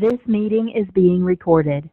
This meeting is being recorded.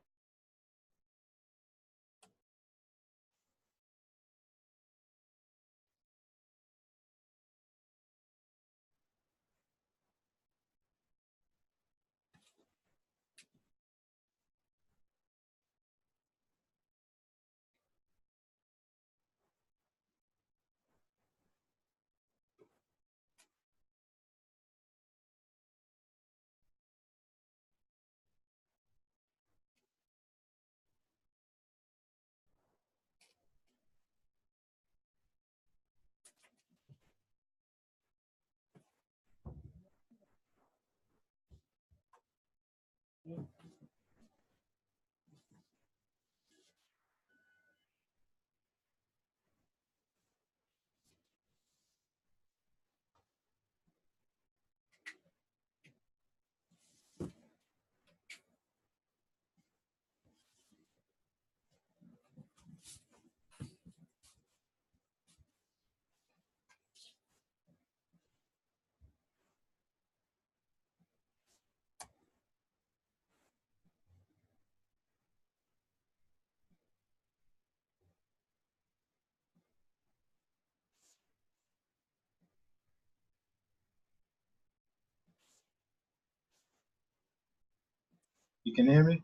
You can hear me?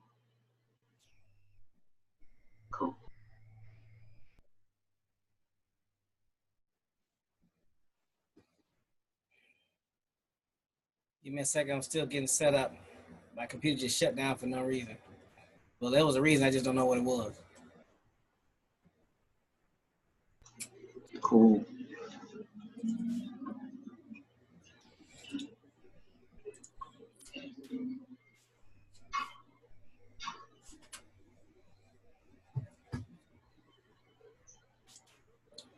Cool. Give me a second. I'm still getting set up. My computer just shut down for no reason. Well, there was a reason. I just don't know what it was. Cool.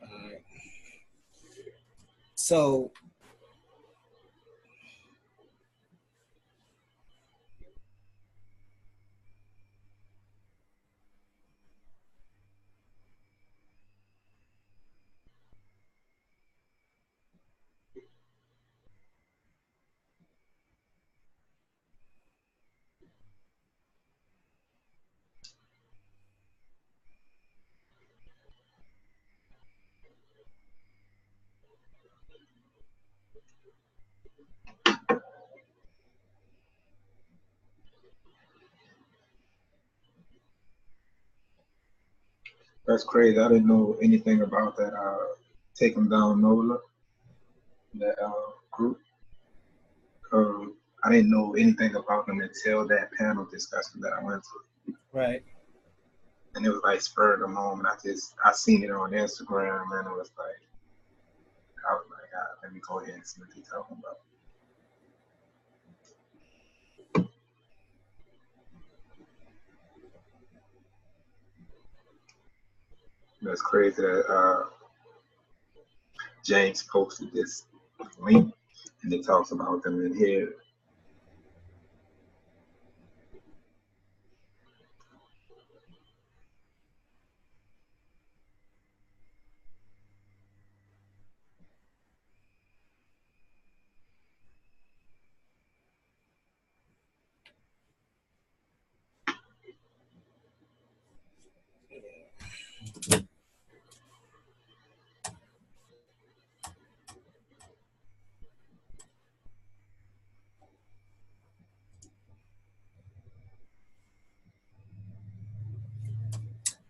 All right. So That's crazy. I didn't know anything about that. Take them down NOLA, that group. I didn't know anything about them until that panel discussion that I went to. right. And it was like spurred them on. And I seen it on Instagram, and it was like, I was like, let me go ahead and see what they're talking about. That's crazy that James posted this link, and it talks about them in here.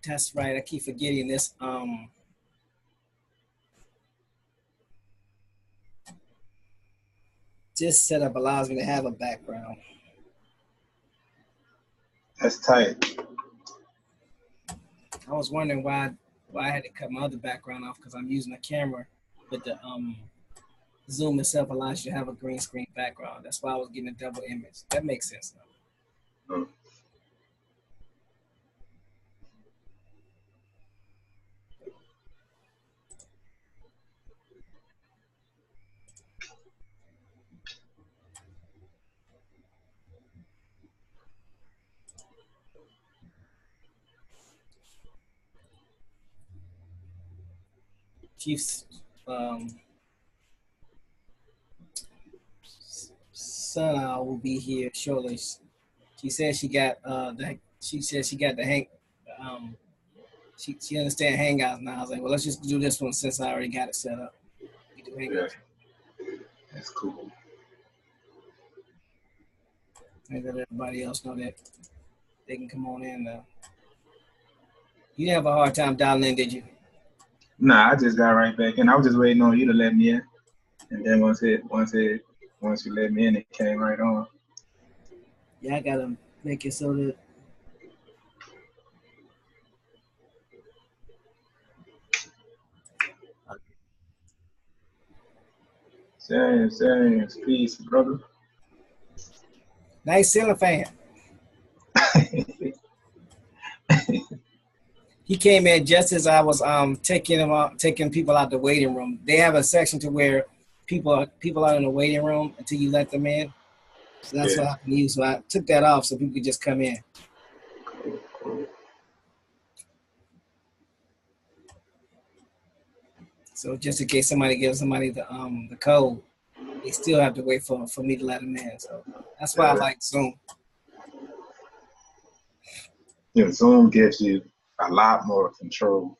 That's right. I keep forgetting this. This setup allows me to have a background. That's tight. I was wondering why I had to cut my other background off because I'm using a camera, but the Zoom itself allows you to have a green screen background. That's why I was getting a double image. That makes sense now. Mm. Chief's son will be here shortly. She said she got the hang. Um, she understand hangouts now. I was like, well, let's just do this one since I already got it set up. We do hangouts. Yeah, that's cool. And let everybody else know that they can come on in. You didn't have a hard time dialing in, did you? Nah, I just got right back in. I was just waiting on you to let me in, and then once you let me in, it came right on. Yeah, I gotta make it so that. Same, peace, brother. Nice ceiling fan. He came in just as I was taking people out the waiting room. They have a section to where people are in the waiting room until you let them in. So that's what happened to you. So I took that off so people could just come in. Cool. So just in case somebody gives somebody the code, they still have to wait for me to let them in. So that's why I like Zoom. Yeah, Zoom gives you a lot more control.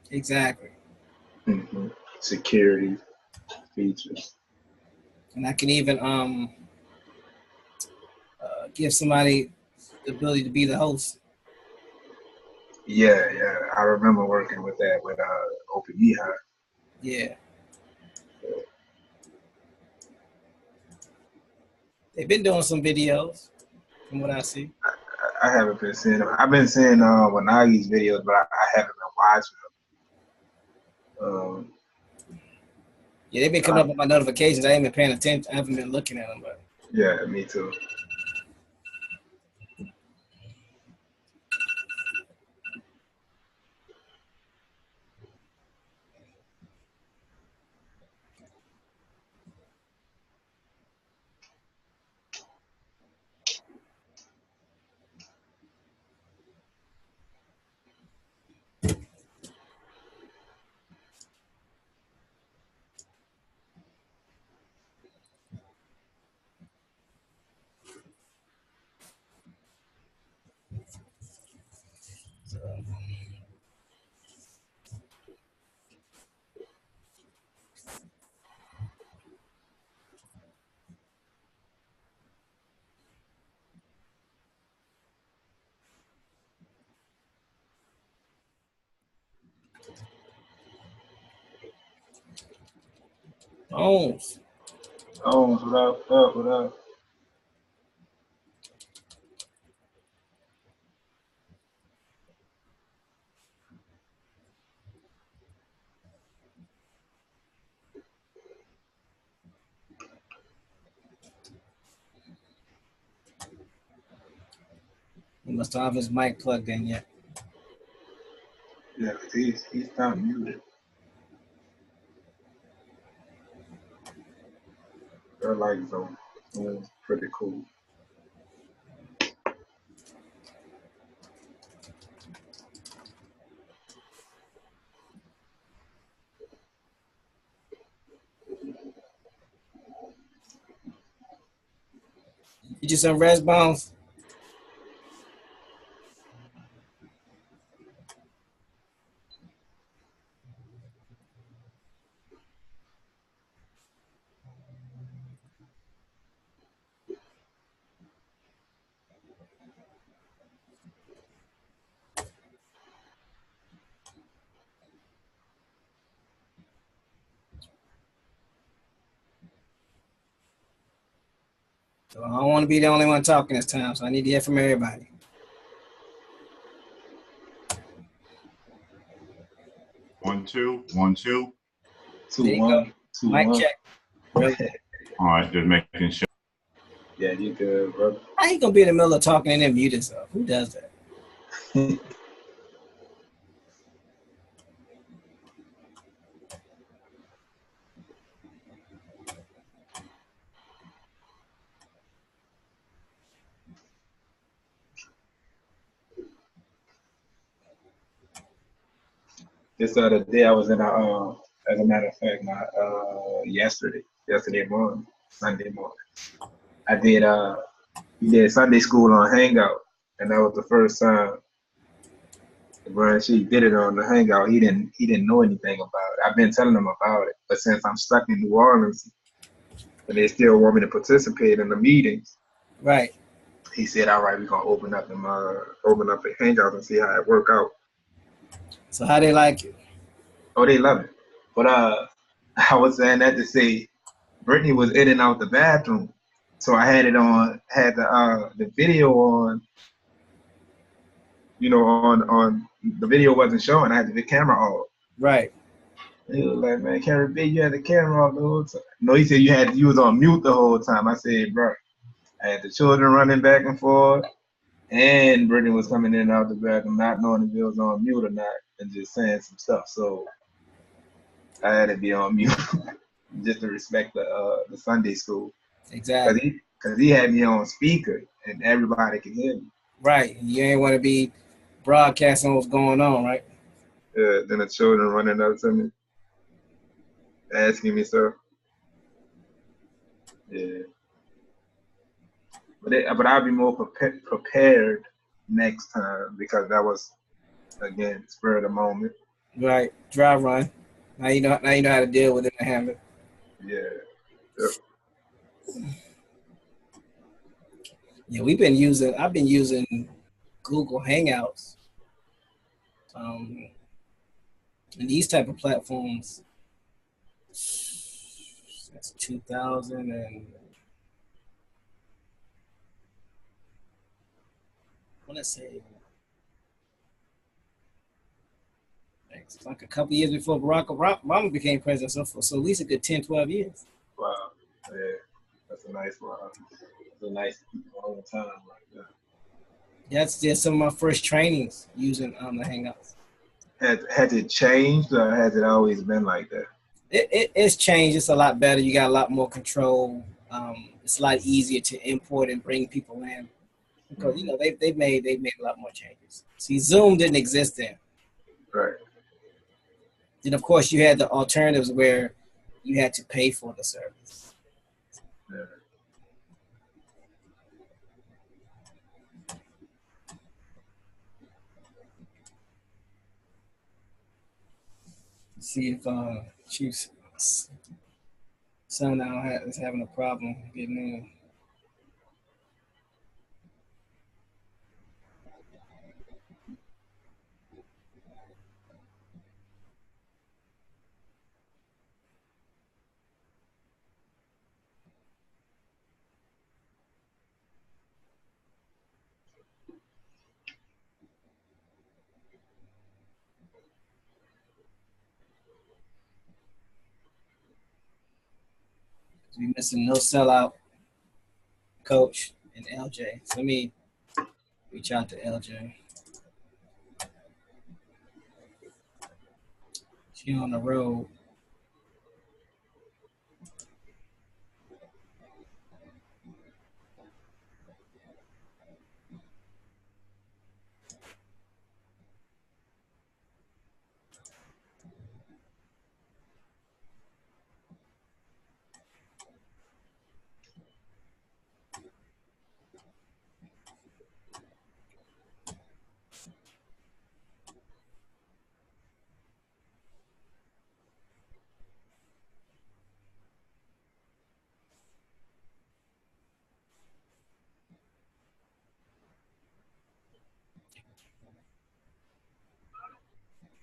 Exactly. Mm-hmm. Security features. And I can even give somebody the ability to be the host. Yeah. I remember working with that with OpenEHI. Yeah. They've been doing some videos from what I see. I haven't been seeing them. I've been seeing Wanagi's videos, but I haven't been watching them. Yeah, they've been coming up with my notifications. I ain't been paying attention. I haven't been looking at them, but yeah, me too. Bones. What up? He must have his mic plugged in yet. Yeah, he's not muted. I like Zoom. Zoom's pretty cool. You just some rest bones. So I don't want to be the only one talking this time, so I need to hear from everybody. One, two. 2 There you 1 go. 2 Mic 1. check. Really? All right, just making sure. Yeah, you good, brother. How you gonna be in the middle of talking and then mute yourself? Who does that? This other day I was in as a matter of fact, not yesterday morning, Sunday morning. I did he did Sunday school on Hangout, and that was the first time Brian she did it on the Hangout. He didn't know anything about it. I've been telling him about it, but since I'm stuck in New Orleans and they still want me to participate in the meetings, Right. he said, "All right, we're gonna open up the Hangout and see how it work out." So how they like it? Oh, they love it. But I was saying that to say Brittany was in and out the bathroom, so I had the video on. On the video wasn't showing. I had the camera off. Right. He was like, "Man, Carrie B, you had the camera off the whole time." No, he said you was on mute the whole time. I said, "Bro, I had the children running back and forth, and Brittany was coming in and out the bathroom, not knowing if it was on mute or not, and just saying some stuff. So I had to be on mute just to respect the Sunday school. Exactly. Because he had me on speaker, and everybody could hear me. Right. You ain't want to be broadcasting what's going on, right? Then the children running up to me, asking me stuff. Yeah. But I'll be more prepared next time because that was, again, spur of the moment. Right. Dry run. Now you know how to deal with it and handle it. Yeah. Yep. Yeah, I've been using Google Hangouts. And these type of platforms since 2000 and I want to say it's like a couple years before Barack Obama became president, so at least a good 10, 12 years. Wow. Yeah. That's a nice one. That's a nice long time right there. That's just some of my first trainings using the Hangouts. Has it changed or has it always been like that? It's changed. It's a lot better. You got a lot more control. It's a lot easier to import and bring people in because they've made a lot more changes. See, Zoom didn't exist then. Right. Then of course you had the alternatives where you had to pay for the service. Yeah. See if Chief's son now is having a problem getting in. We missing no sellout coach and LJ. So let me reach out to LJ. She on the road.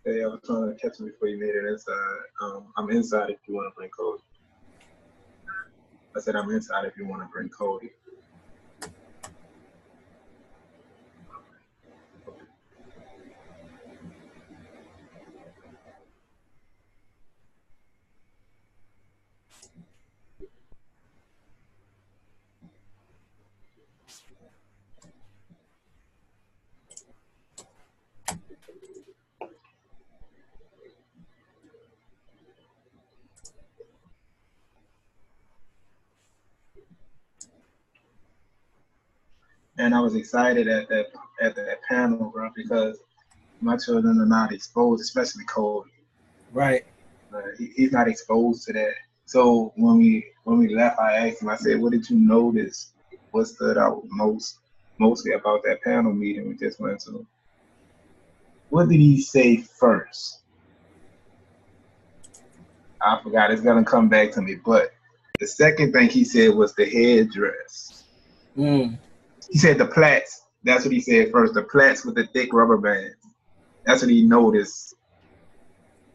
Hey, I was trying to catch him before you made it inside. I'm inside if you want to bring Cody. I said I'm inside if you want to bring Cody. And I was excited at that panel, bro, because my children are not exposed, especially Cody. Right. He's not exposed to that. So when we left, I asked him. I said, "What did you notice what stood out mostly about that panel meeting we just went to. What did he say first? I forgot. It's gonna come back to me. But the second thing he said was the headdress. Mm. He said the plaits. That's what he said first. The plaits with the thick rubber bands. That's what he noticed.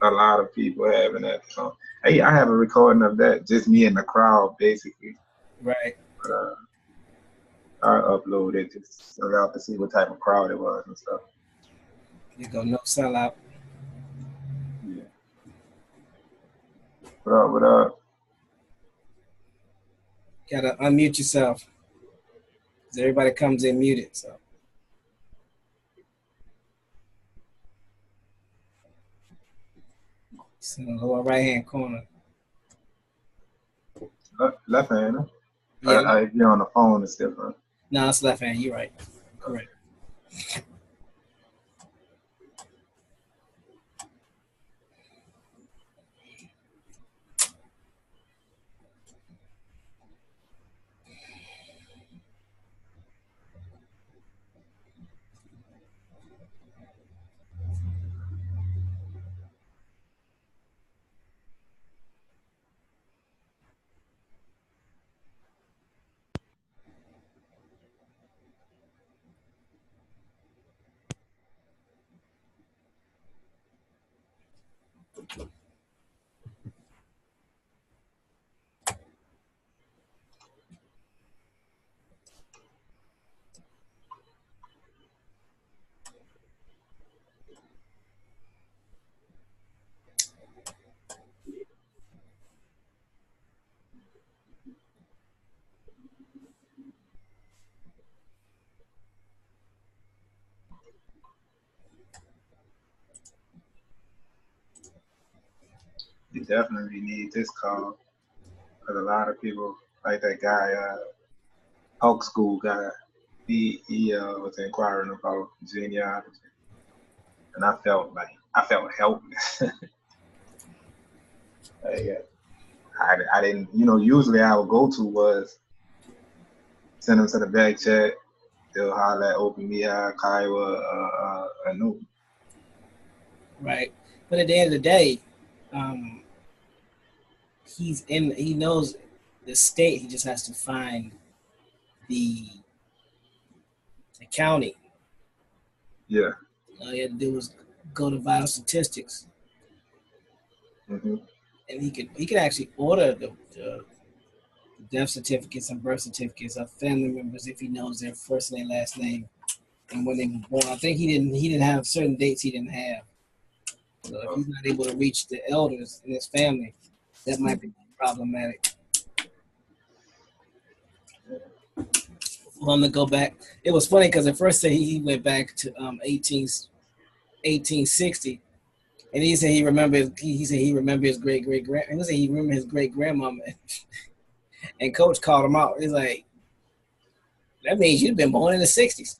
A lot of people having that. So, hey, I have a recording of that. Just me and the crowd, basically. Right. But, I upload it just so y'all to see what type of crowd it was and stuff. You go no sellout. Yeah. What up? What up? Gotta unmute yourself. Cause everybody comes in muted. So. It's in the lower right hand corner. Left hand. Huh? Yeah. If you're on the phone, it's different. No, it's left hand. You're right. Correct. You definitely need this call because a lot of people like that guy, Hulk School guy. He was inquiring about genealogy, and I felt helpless. Like, I didn't, usually I would go to was send them to the back chat. They'll holler at Open Mia, Kaiwa, Anu. Right. But at the end of the day, he knows the state. He just has to find the county. Yeah. All he had to do was go to vital statistics, Mm-hmm. and he could actually order the death certificates and birth certificates of family members if he knows their first and their last name and when they were born. I think he didn't have certain dates he didn't have. So if he's not able to reach the elders in his family, that might be problematic. For him to go back, it was funny because at first he went back to 1860, and he said he remembered. He said he remembered his great grand. He said he remembered his great grandmama, and Coach called him out. He's like, "That means you've been born in the '60s."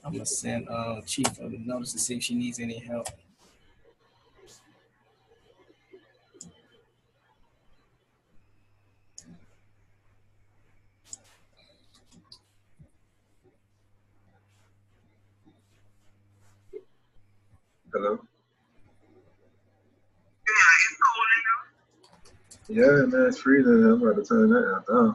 I'm gonna send Chief a notice to see if she needs any help. Hello. Yeah, man, it's freezing. I'm about to turn that down.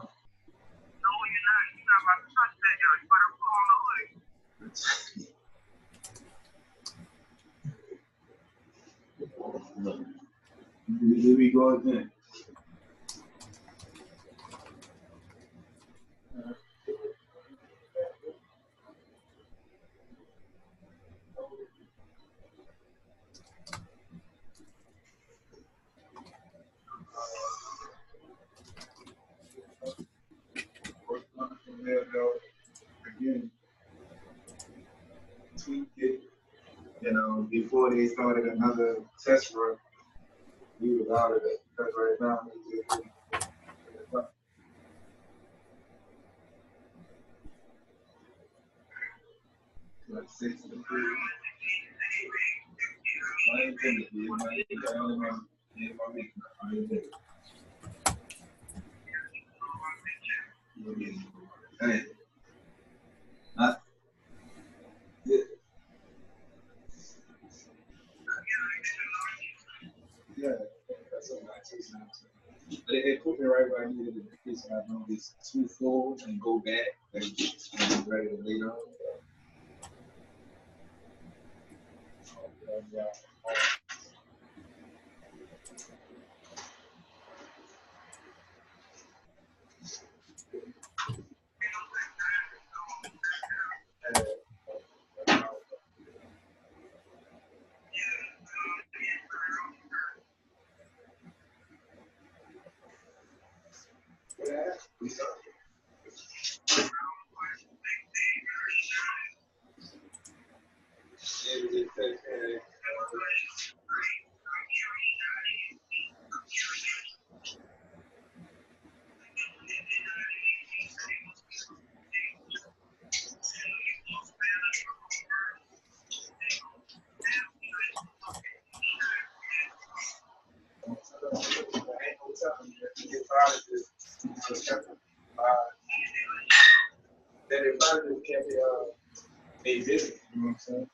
Here we go again. Again, tweaked it. Before they started another test run, we was out of it because right now we just Like 6 to 3. I ain't gonna be Hey. Yeah, that's what I teach now. But it put me right where I needed to be, so I know these 2 forward and go back and get ready to lay down. Then it probably can be a business, you know what I'm saying?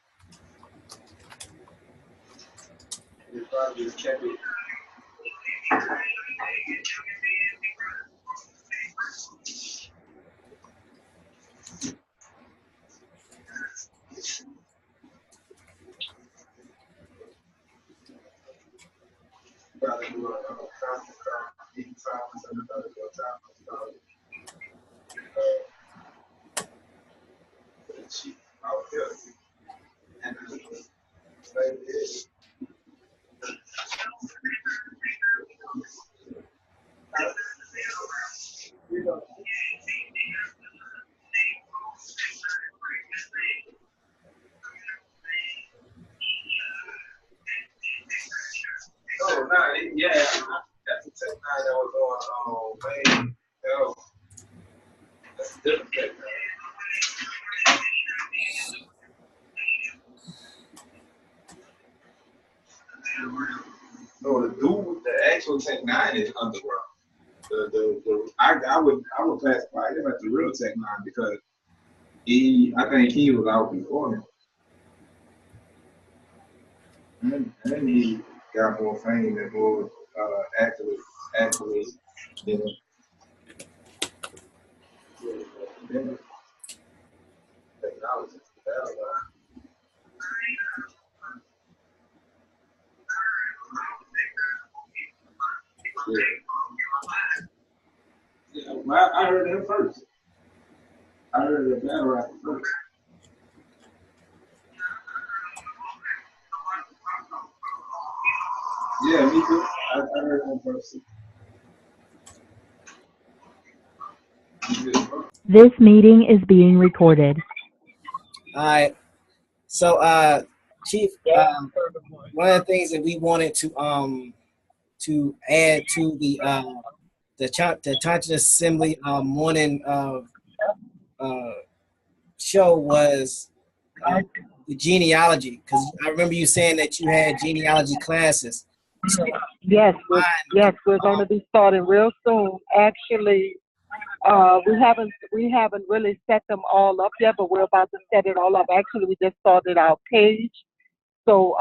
It probably can be. Probably do a eating time, something about cheap out here. And like this. Oh, nah, yeah, that's the tech nine that was on Wayne. Hell, that's a different tech nine. No, the actual tech nine is underground. I would classify him as the real tech nine because I think he was out before him. And then he got more fame and more actually, you know. Technology. Yeah, well, I heard him first. I heard the battle rapper first. Yeah, me too. I heard him first. This meeting is being recorded. All right. So, Chief, one of the things that we wanted to add to the Constituent Assembly morning show was the genealogy, because I remember you saying that you had genealogy classes. So, yes, we're going to be starting real soon. Actually, we haven't really set them all up yet, but we're about to set it all up. Actually, we just started our page. So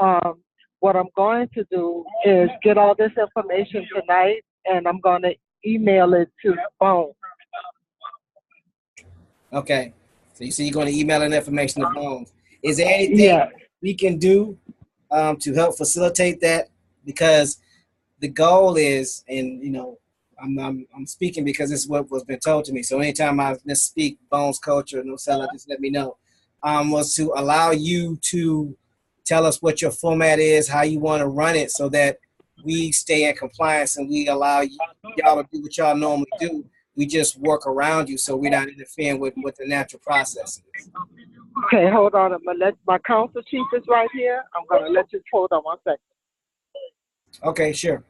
what I'm going to do is get all this information tonight, and I'm going to email it to Bone. Okay. So you see you're going to email that information to Bones. Is there anything we can do to help facilitate that? Because the goal is, and you know, I'm speaking because this is what was been told to me. So anytime I speak Bones culture, no seller, just let me know. Was to allow you to tell us what your format is, how you want to run it, so that we stay in compliance and we allow y'all to do what y'all normally do. We just work around you, so we're not interfering with what the natural process is. Okay, hold on. My council chief is right here. I'm going to let you hold on 1 second. Okay, sure.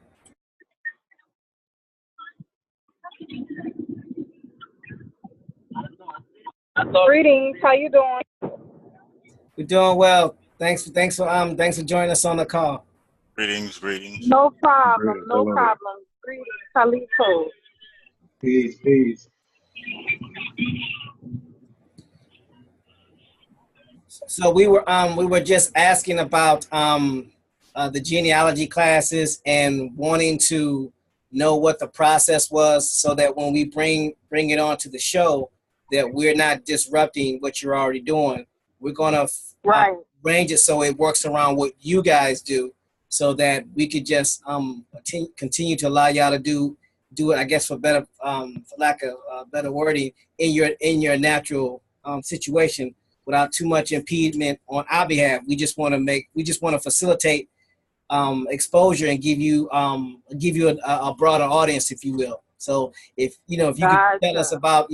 Greetings. How you doing? We're doing well. Thanks for joining us on the call. Greetings, greetings. No problem. Great, No hello. problem. Greetings, Carlito. Peace, peace. So we were just asking about the genealogy classes and wanting to know what the process was, so that when we bring it on to the show, that we're not disrupting what you're already doing. We're gonna Right. arrange it so it works around what you guys do, so that we could just continue to allow y'all to do it. I guess for lack of better wording, in your natural situation, without too much impediment on our behalf. We just want to facilitate exposure and give you a broader audience, if you will. So if you could tell us Gotcha. about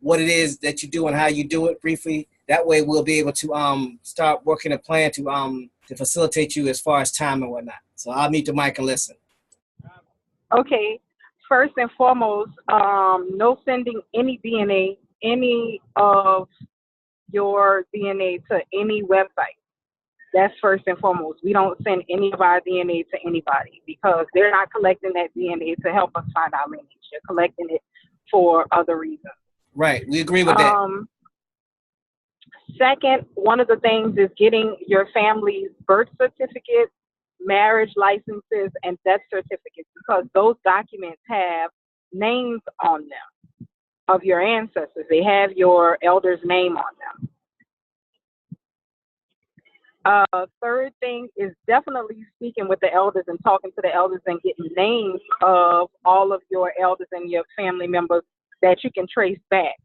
what it is that you do and how you do it briefly, that way we'll be able to start working a plan to facilitate you as far as time and whatnot. So I'll mute the mic and listen. Okay. First and foremost, no sending any DNA, any of your DNA to any website. That's first and foremost. We don't send any of our DNA to anybody, because they're not collecting that DNA to help us find our lineage. They're collecting it for other reasons. Right. We agree with that. Second, one of the things is getting your family's birth certificates, marriage licenses, and death certificates, because those documents have names on them of your ancestors. They have your elder's name on them. Third thing is definitely speaking with the elders and talking to the elders and getting names of all of your elders and your family members that you can trace back.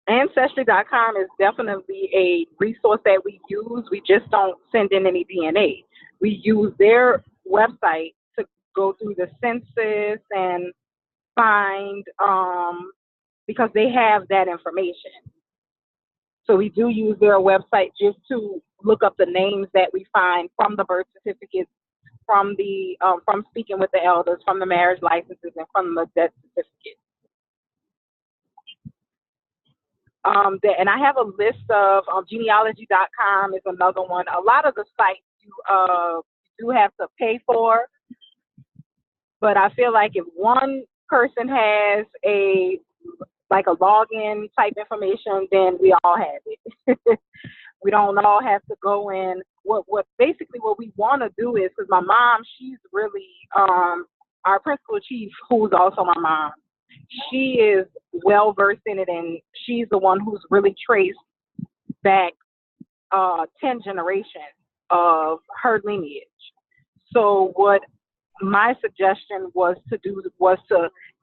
Ancestry.com is definitely a resource that we use. We just don't send in any DNA. We use their website to go through the census and find, because they have that information. So we do use their website just to look up the names that we find from the birth certificates, from speaking with the elders, from the marriage licenses, and from the death certificates. And I have a list of genealogy.com is another one. A lot of the sites you do have to pay for, but I feel like if one person has a login type information, then we all have it. We don't all have to go in. What basically what we want to do is, because my mom, she's really our principal chief, who's also my mom. She is well versed in it, and she's the one who's really traced back 10 generations of her lineage. So what my suggestion was to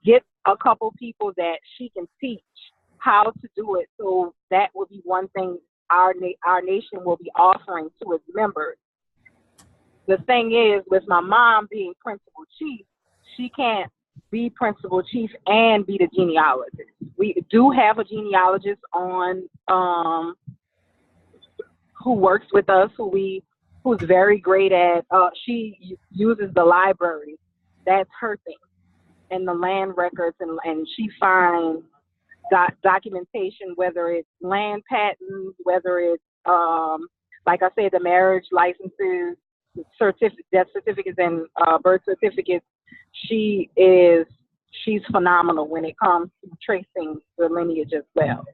get a couple people that she can teach how to do it. So that would be one thing our nation will be offering to its members. The thing is, with my mom being principal chief, she can't be principal chief and be the genealogist. We do have a genealogist on who works with us, who's very great at. She uses the library. That's her thing, and the land records, and she finds documentation, whether it's land patents, whether it's like I said, the marriage licenses, death certificates, and birth certificates. She's phenomenal when it comes to tracing the lineage as well.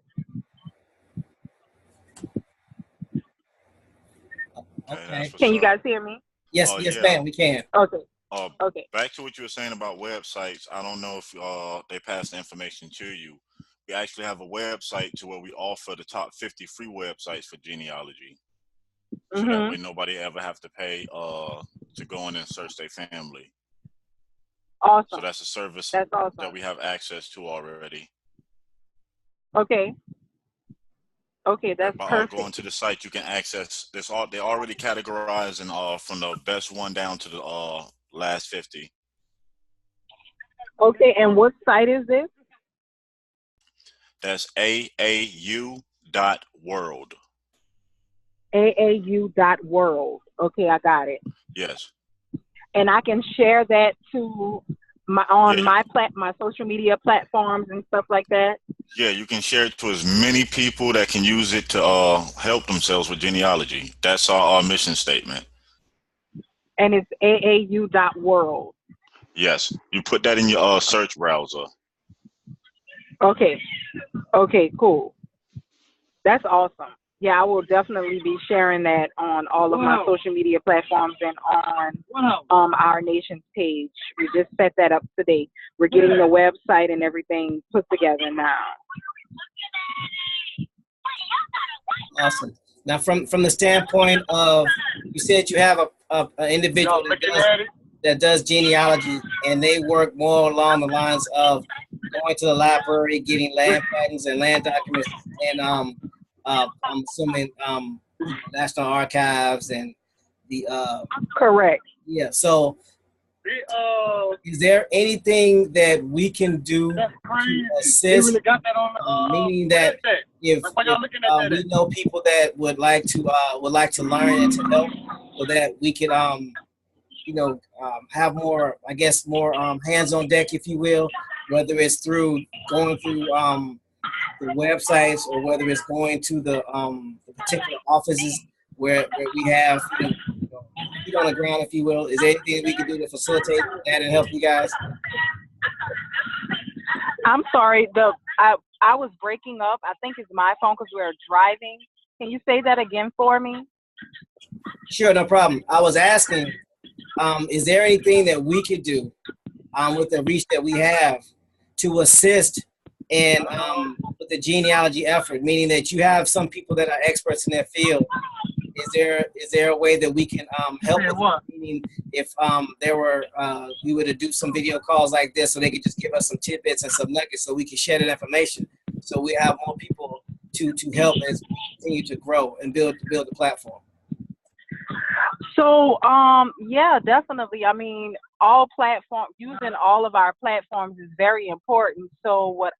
Okay. Can you guys hear me? Yes, Yeah. ma'am, we can. Okay. Okay. Back to what you were saying about websites. I don't know if they passed the information to you. We actually have a website to where we offer the top 50 free websites for genealogy. So that way nobody ever have to pay to go in and search their family. Awesome. So that's a service That's awesome. that we have access to already. Okay. Okay, that's perfect. Going to the site, you can access this. They already categorized and from the best one down to the last 50. Okay, and what site is this? That's aau.world. aau.world. Okay, I got it. Yes. And I can share that to Yeah, my social media platforms and stuff like that. yeah, you can share it to as many people that can use it to help themselves with genealogy. That's our mission statement. And it's aau.world. Yes, you put that in your search browser. Okay. Okay, cool. That's awesome. Yeah, I will definitely be sharing that on all of my social media platforms and on our nation's page. We just set that up today. We're getting the website and everything put together now. Awesome. Now, from the standpoint of, you said you have an individual that does genealogy, and they work more along the lines of going to the library, getting land patents and land documents, and I'm assuming National Archives and the Correct. yeah. So, is there anything that we can do to assist? Meaning that if we know people that would like to learn and to help, so that we could have more, I guess, more hands on deck, if you will, whether it's through going through the websites or whether it's going to the particular offices where we have feet on the ground, if you will. Is there anything we can do to facilitate that and help you guys? I'm sorry, I was breaking up. I think it's my phone because we're driving. Can you say that again for me? Sure, no problem. I was asking, is there anything that we could do with the reach that we have to assist in with the genealogy effort, meaning that you have some people that are experts in their field? Is there a way that we can help with it? Meaning, if we were to do some video calls like this, so they could just give us some tidbits and some nuggets, so we can share that information, so we have more people to help as we continue to grow and build the platform. So, yeah, definitely. I mean, using all of our platforms is very important. So what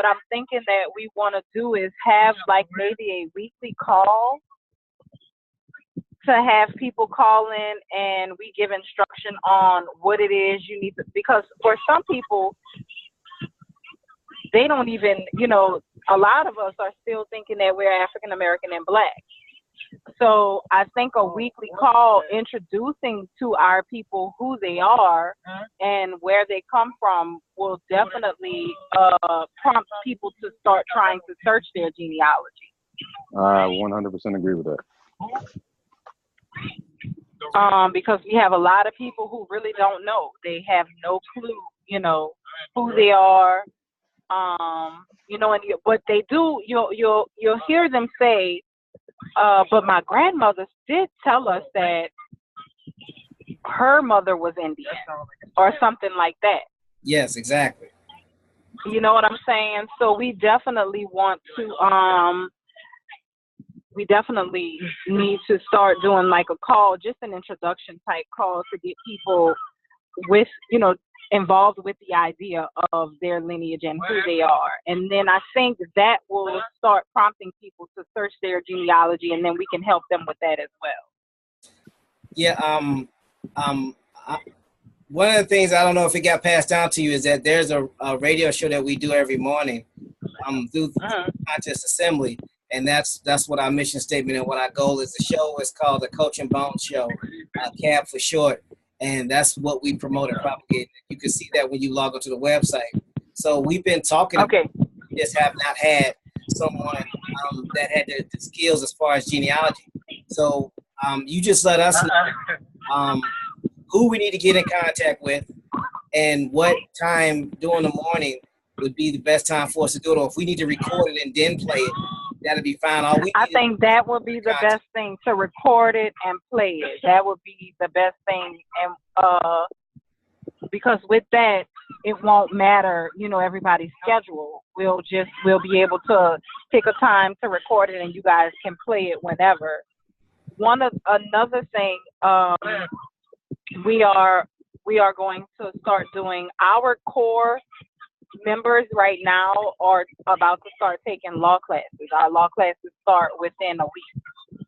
I'm thinking that we want to do is have like maybe a weekly call, to have people call in and we give instruction on what it is you need to, because for some people, they don't even, a lot of us are still thinking that we're African American and Black. So I think a weekly call introducing to our people who they are and where they come from will definitely prompt people to start trying to search their genealogy. I 100% agree with that. Because we have a lot of people who really don't know. They have no clue, who they are. And what they do, you'll hear them say, but my grandmother did tell us that her mother was Indian or something like that. Yes, exactly. You know what I'm saying? So we definitely want to, we definitely need to start doing like a call, just an introduction type call to get people with, involved with the idea of their lineage and who they are. And then I think that will start prompting people to search their genealogy, and then we can help them with that as well. Yeah. One of the things, I don't know if it got passed down to you, is that there's a radio show that we do every morning through Contest Assembly. And that's what our mission statement and what our goal is. The show is called the Coach and Bone Show, CAB for short. And that's what we promote and propagate. You can see that when you log onto the website. So we've been talking about, we just have not had someone that had the skills as far as genealogy. So you just let us know who we need to get in contact with and what time during the morning would be the best time for us to do it. Or if we need to record it and then play it, that'll be fine. I think that would be the best thing, to record it and play it. That would be the best thing. And because with that, it won't matter, everybody's schedule. We'll be able to pick a time to record it and you guys can play it whenever. Another thing, we are going to start doing our core members right now are about to start taking law classes. Our law classes start within a week.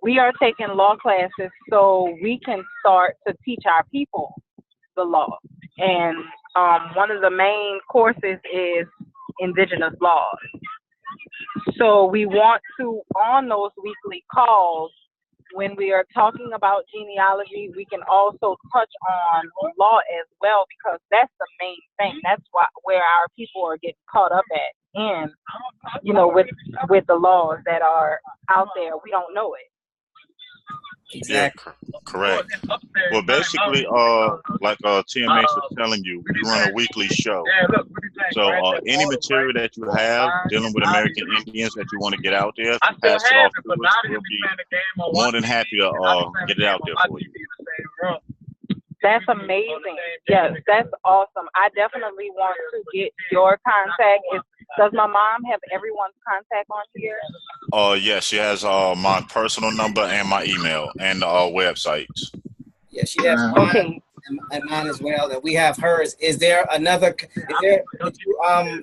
We are taking law classes so we can start to teach our people the law. and one of the main courses is indigenous laws. So we want to, on those weekly calls, when we are talking about genealogy, we can also touch on law as well, because that's the main thing. That's where our people are getting caught up at, and with the laws that are out there, we don't know it. Exactly. Yeah, correct. Well, basically, like TMH was telling you, we run a weekly show. So any material that you have dealing with American Indians that you want to get out there, if you pass it off to us, we'll be more than happy to get it out there for you. That's amazing. Yes, that's awesome. I definitely want to get your contact. Does my mom have everyone's contact on here? Yes, she has my personal number and my email and websites. Yeah, she has mine and mine as well, and we have hers. Would you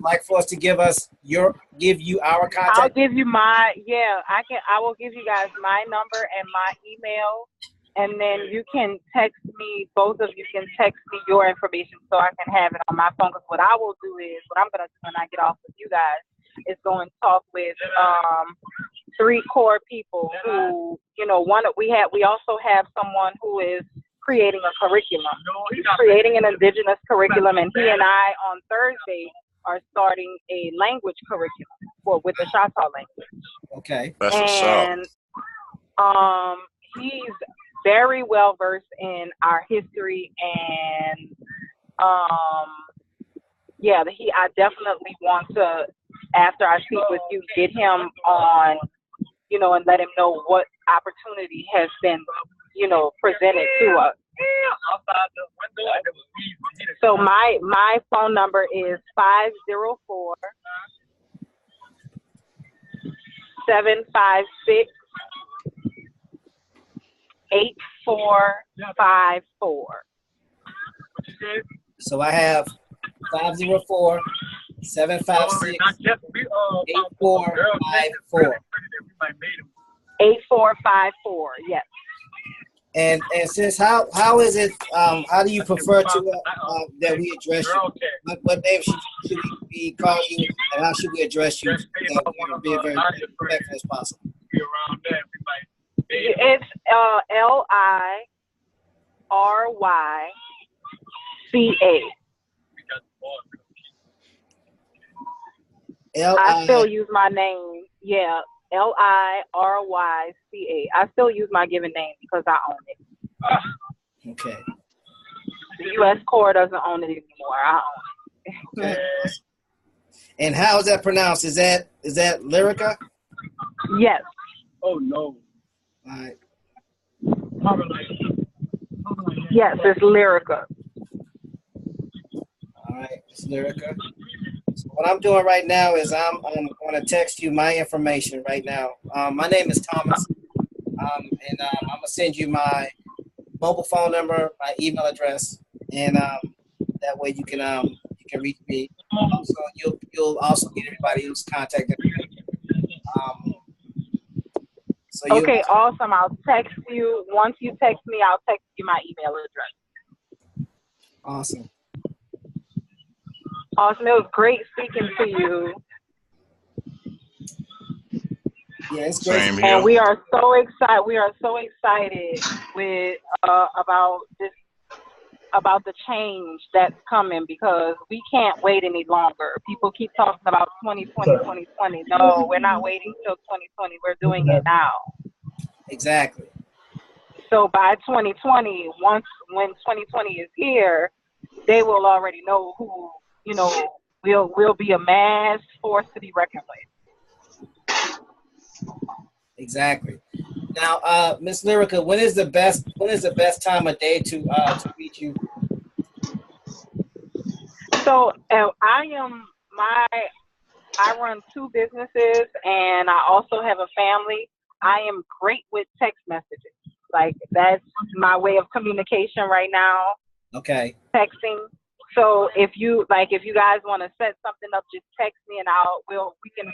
like for us to give you our contact? I'll give you I will give you guys my number and my email, and then you can text me, both of you can text me your information so I can have it on my phone. Because what I'm going to do when I get off with you guys is go and talk with 3 core people who, we also have someone who is creating a curriculum. He's creating an indigenous curriculum, and he and I on Thursday are starting a language curriculum with the Choctaw language. Okay. That's what's up. And he's very well versed in our history, and I definitely want to, after I speak with you, get him on, and let him know what opportunity has been, presented to us. So my phone number is 504 756 8454. So I have 504 756 8454. 8454, yes. And sis, how is it? How do you prefer to that we address you? What name should we call you, and how should we address you? Be very respectful as possible. It's Lyryca. I still use my name. Yeah, Lyryca. I still use my given name because I own it. Okay. The U.S. Corps doesn't own it anymore. I own it. Okay. And how is that pronounced? Is that Liryca? Yes. Oh no. All right. Yes, it's Liryca. All right, it's Liryca. So what I'm doing right now is I'm going to text you my information right now. My name is Thomas, and I'm going to send you my mobile phone number, my email address, and that way you can reach me. So you'll also get everybody else's contact information. Okay, awesome. I'll text you. Once you text me, I'll text you my email address. Awesome. Awesome. It was great speaking to you. Yeah, it's great. Same here. And we are so excited. We are so excited with about the change that's coming, because we can't wait any longer. People keep talking about 2020, 2020. No, we're not waiting till 2020. We're doing it now. Exactly. So by 2020, when 2020 is here, they will already know who, will be a mass force to be reckoned with. Exactly. Now, Miss Liryca, when is the best time of day to reach you? So I run 2 businesses, and I also have a family. I am great with text messages. Like, that's my way of communication right now. Okay. Texting. So if you guys want to set something up, just text me, and we can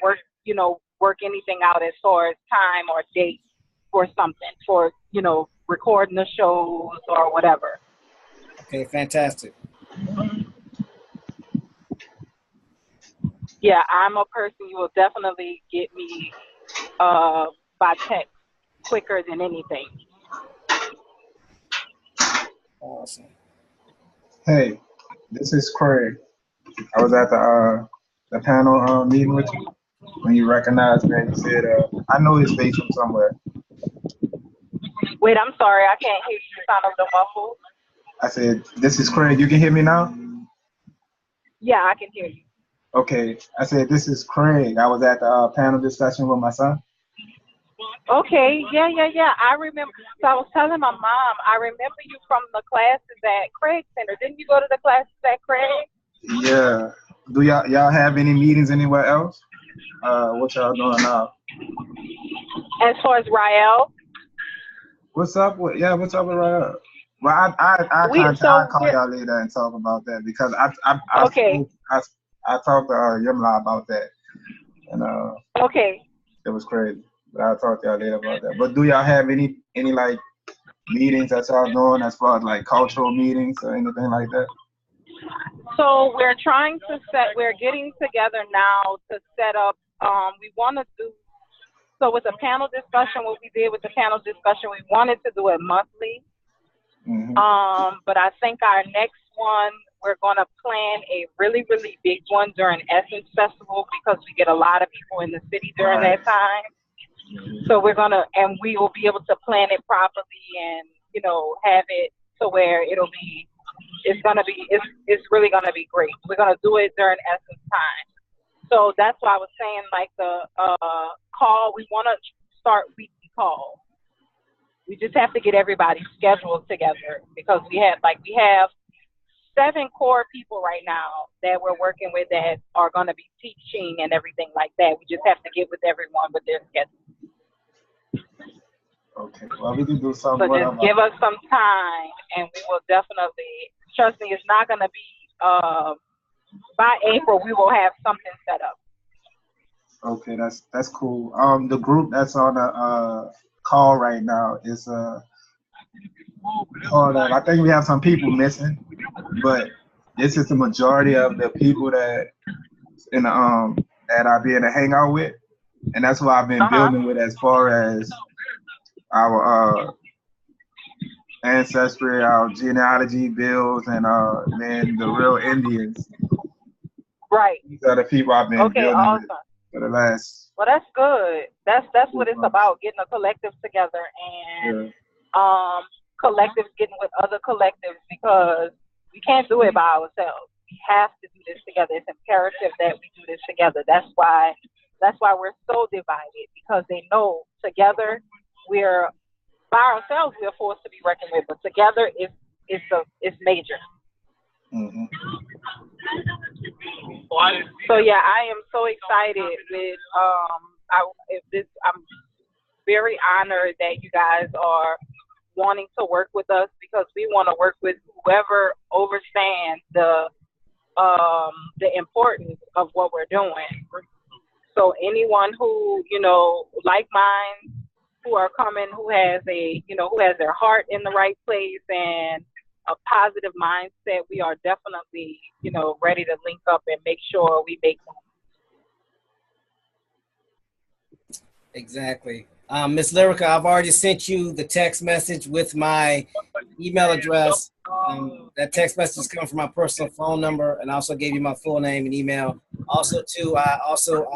work anything out as far as time or date for something, for recording the shows or whatever. Okay, fantastic. Yeah, I'm a person you will definitely get me by text quicker than anything. Awesome. Hey, this is Craig. I was at the panel meeting with you. When you recognized me, you said, I know his face from somewhere. Wait, I'm sorry, I can't hear you. You sound a little muffled. I said, this is Craig. You can hear me now? Yeah, I can hear you. Okay. I said, this is Craig. I was at the panel discussion with my son. Okay, yeah. I remember. So I was telling my mom, I remember you from the classes at Craig Center. Didn't you go to the classes at Craig? Yeah. Do y'all have any meetings anywhere else? What y'all doing now? As far as Rael? What's up with Raya? Well, I'll call y'all later and talk about that because I talked to Yimla about that and okay. It was crazy. But I'll talk to y'all later about that. But do y'all have any like meetings that y'all doing as far as like cultural meetings or anything like that? So we're getting together now to set up. We want to do. So with the panel discussion, what we did with the panel discussion, we wanted to do it monthly. Mm-hmm. But I think our next one, we're going to plan a really, really big one during Essence Festival because we get a lot of people in the city during that time. Mm-hmm. So we will be able to plan it properly and, have it to where it's really going to be great. We're going to do it during Essence time. So that's why I was saying, like, the call, we want to start weekly calls. We just have to get everybody's schedules together because we have 7 core people right now that we're working with that are going to be teaching and everything like that. We just have to get with everyone with their schedule. Okay, well, we can do something. So just give us some time, and we will definitely, trust me, it's not going to be, by April, we will have something set up. Okay, that's cool. The group that's on the call right now is hold on. I think we have some people missing, but this is the majority of the people that that I be in a hangout with, and that's what I've been building with as far as our ancestry, our genealogy builds, and then the real Indians. Right. These are the people I've been building with for the last. Well, that's good. That's what it's about, getting a collective together and collectives getting with other collectives because we can't do it by ourselves. We have to do this together. It's imperative that we do this together. That's why we're so divided because they know together we're by ourselves we're forced to be reckoned with, but together it's major. Mm-hmm. So yeah, I am so excited with I'm very honored that you guys are wanting to work with us because we want to work with whoever understands the importance of what we're doing. So anyone who, like mine, who are coming, who has their heart in the right place and a positive mindset, we are definitely, ready to link up and make sure we make them. Exactly. Ms. Liryca, I've already sent you the text message with my email address. That text message is coming from my personal phone number, and I also gave you my full name and email. Also, too, I also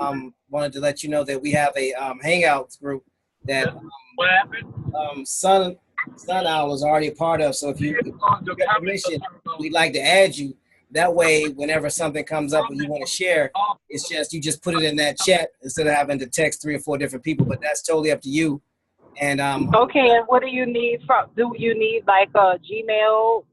wanted to let you know that we have a Hangouts group that Sun Owl is already a part of. So if you get permission, we'd like to add you. That way, whenever something comes up and you want to share, it's just you just put it in that chat instead of having to text 3 or 4 different people. But that's totally up to you. And okay. And what do you need from? Do you need like a Gmail?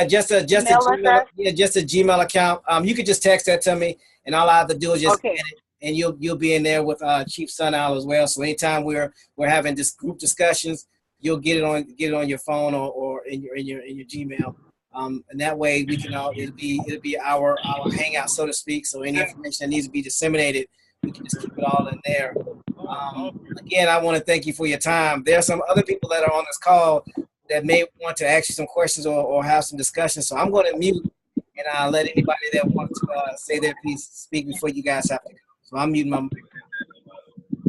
Just a Gmail account. You could just text that to me, and all I have to do is just edit, and you'll be in there with Chief Sun Owl as well. So anytime we're having this group discussions, you'll get it on your phone or in your Gmail. And that way we can it'll be our hangout, so to speak. So any information that needs to be disseminated, we can just keep it all in there. Again, I want to thank you for your time. There are some other people that are on this call that may want to ask you some questions or have some discussions. So I'm going to mute, and and I'll let anybody that wants to say their piece speak before you guys have to go. So I'm muting my mic.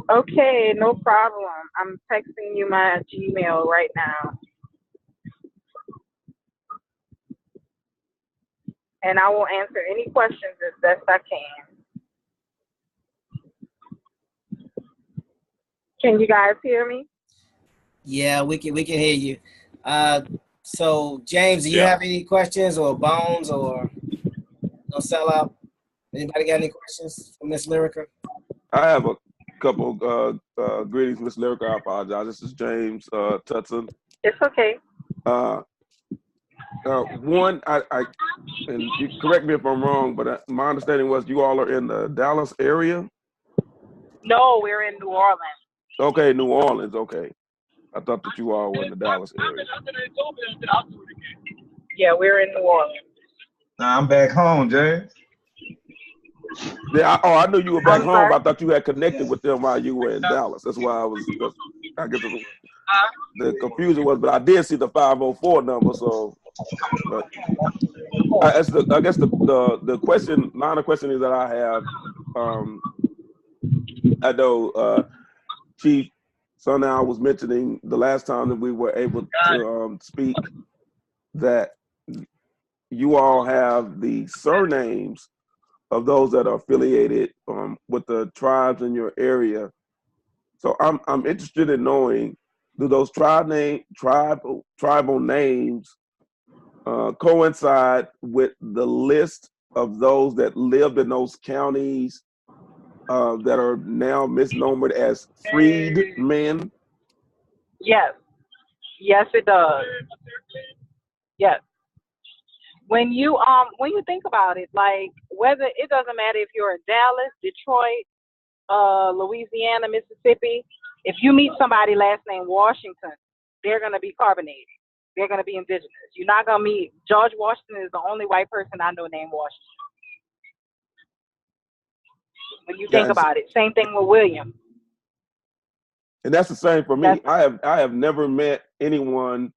Okay, no problem. I'm texting you my Gmail right now. And I will answer any questions as best I can. Can you guys hear me? Yeah, we can hear you. So James, do you have any questions or Bones or no sellout? Anybody got any questions for Miss Liryca? I have a couple greetings, Miss Liryca. I apologize. This is James Tutson. It's okay. One, and you correct me if I'm wrong, but my understanding was you all are in the Dallas area? No, we're in New Orleans. Okay, New Orleans, okay. I thought that you all were in the Dallas area. Yeah, we're in New Orleans. Nah, I'm back home, James. Yeah, I knew you were back I'm home. sorry? I thought you had connected with them while you were in Dallas. That's why I guess the confusion was, but I did see the 504 number, so. But I guess the question, line of questioning that I have, I know Chief Sundown was mentioning the last time that we were able to speak that you all have the surnames of those that are affiliated with the tribes in your area. So I'm interested in knowing, do those tribal names coincide with the list of those that lived in those counties that are now misnomered as freed men? Yes. Yes, it does. Yes. When you think about it, like whether it doesn't matter if you're in Dallas, Detroit, Louisiana, Mississippi, if you meet somebody last name Washington, they're gonna be carbonated. They're gonna be indigenous. You're not gonna meet George Washington is the only white person I know named Washington. When you think about it, same thing with William. And that's the same for me. I have never met anyone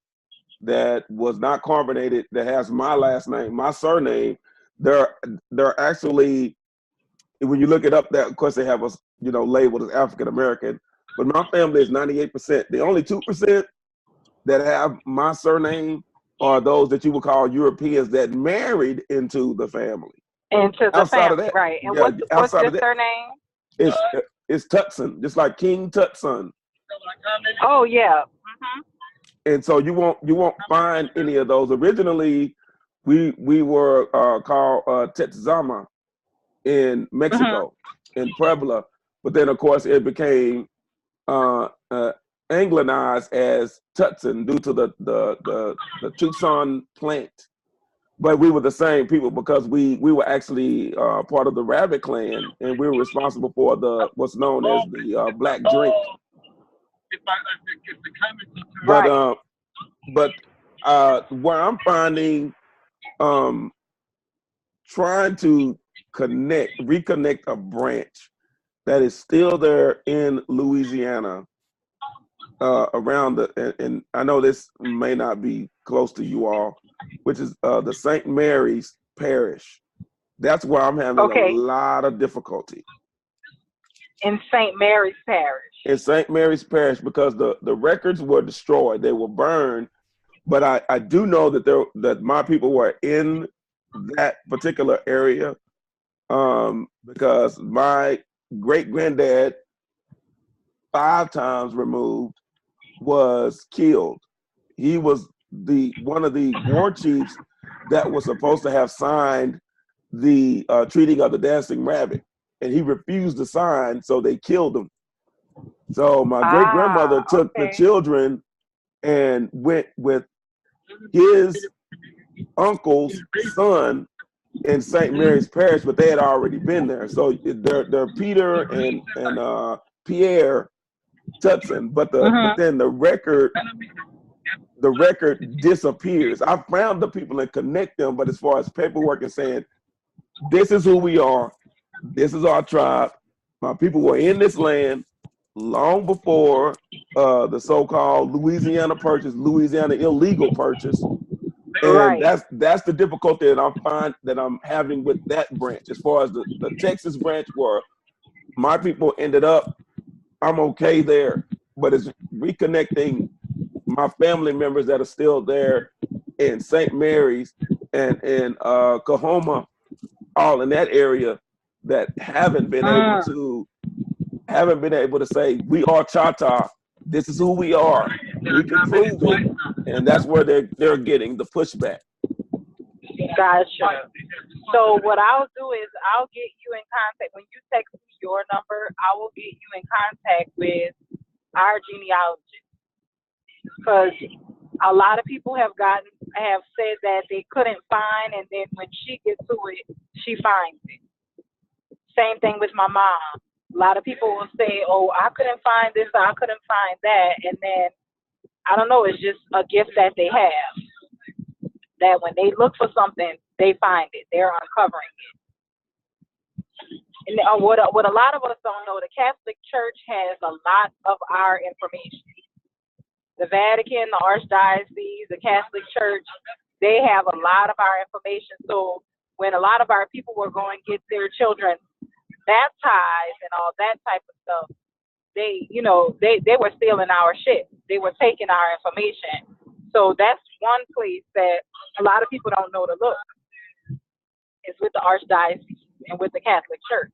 that was not carbonated that has my last name, my surname. They're actually, when you look it up, that of course they have us, labeled as African American. But my family is 98%. The only 2% that have my surname are those that you would call Europeans that married into the family. Into the outside family, of that, right? And yeah, what's your surname? It's Tutson, just like King Tutson. Oh yeah. Mm-hmm. And so you won't find any of those. Originally, we were called Tetzama in Mexico, in Puebla, but then of course it became Anglicized as Tutson due to the Tucson plant. But we were the same people because we were actually part of the Rabbit clan, and we were responsible for what's known as the black drink. Right. But where I'm finding, trying to reconnect a branch that is still there in Louisiana, around and I know this may not be close to you all, which is the St. Mary's Parish. That's where I'm having a lot of difficulty. In St. Mary's Parish. In St. Mary's Parish, because the records were destroyed, they were burned. But I do know that my people were in that particular area, because my great granddad, 5 times removed, was killed. He was one of the war chiefs that was supposed to have signed the Treaty of the Dancing Rabbit, and he refused to sign, so they killed him. So my great grandmother took the children and went with his uncle's son in St. Mary's Parish, but they had already been there. So they're Peter and Pierre Tutson, but then the record disappears. I found the people and connect them, but as far as paperwork and saying, this is who we are, this is our tribe, my people were in this land long before the so-called Louisiana Purchase, Louisiana illegal purchase. And Right. that's the difficulty that I'm having with that branch. As far as the Texas branch, where my people ended up, I'm okay there. But it's reconnecting my family members that are still there in St. Mary's and in Coahoma, all in that area, that haven't been able to say we are Chata. This is who we are. We can prove it, and that's where they're getting the pushback. Gotcha. So what I'll do is I'll get you in contact. When you text me your number, I will get you in contact with our genealogist, because a lot of people have said that they couldn't find, and then when she gets to it, she finds it. Same thing with my mom. A lot of people will say, "Oh, I couldn't find this, or I couldn't find that," and then I don't know. It's just a gift that they have. That when they look for something, they find it. They're uncovering it. And what a lot of us don't know, the Catholic Church has a lot of our information. The Vatican, the Archdiocese, the Catholic Church, they have a lot of our information. So when a lot of our people were going to get their children baptized and all that type of stuff, they were stealing our shit. They were taking our information. So that's one place that a lot of people don't know to look. It's with the Archdiocese and with the Catholic Church.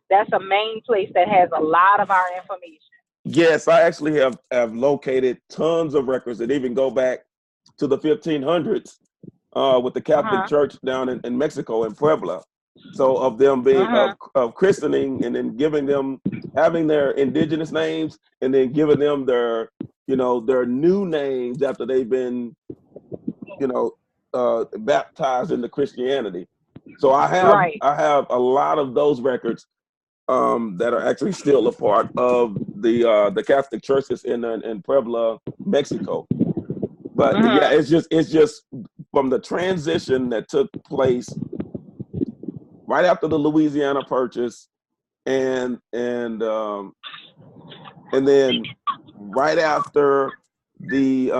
That's a main place that has a lot of our information. Yes, I actually have located tons of records that even go back to the 1500s with the Catholic Church down in Mexico, in Puebla. So of them being of christening, and then having their indigenous names, and then giving them their new names after they've been baptized into Christianity. So I have a lot of those records that are actually still a part of the Catholic churches in Puebla, Mexico. But yeah, it's just from the transition that took place right after the Louisiana Purchase, and then right after the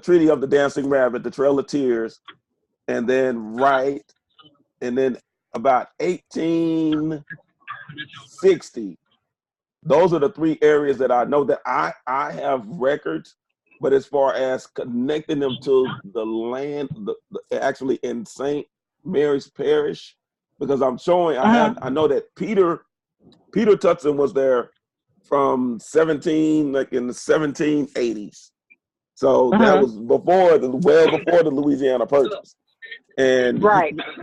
Treaty of the Dancing Rabbit, the Trail of Tears, and then about 1860. Those are the three areas that I know that I have records. But as far as connecting them to the land, actually in St. Mary's Parish, because I'm showing, I know that Peter Tutson was there from in the 1780s. So that was well before the Louisiana Purchase. And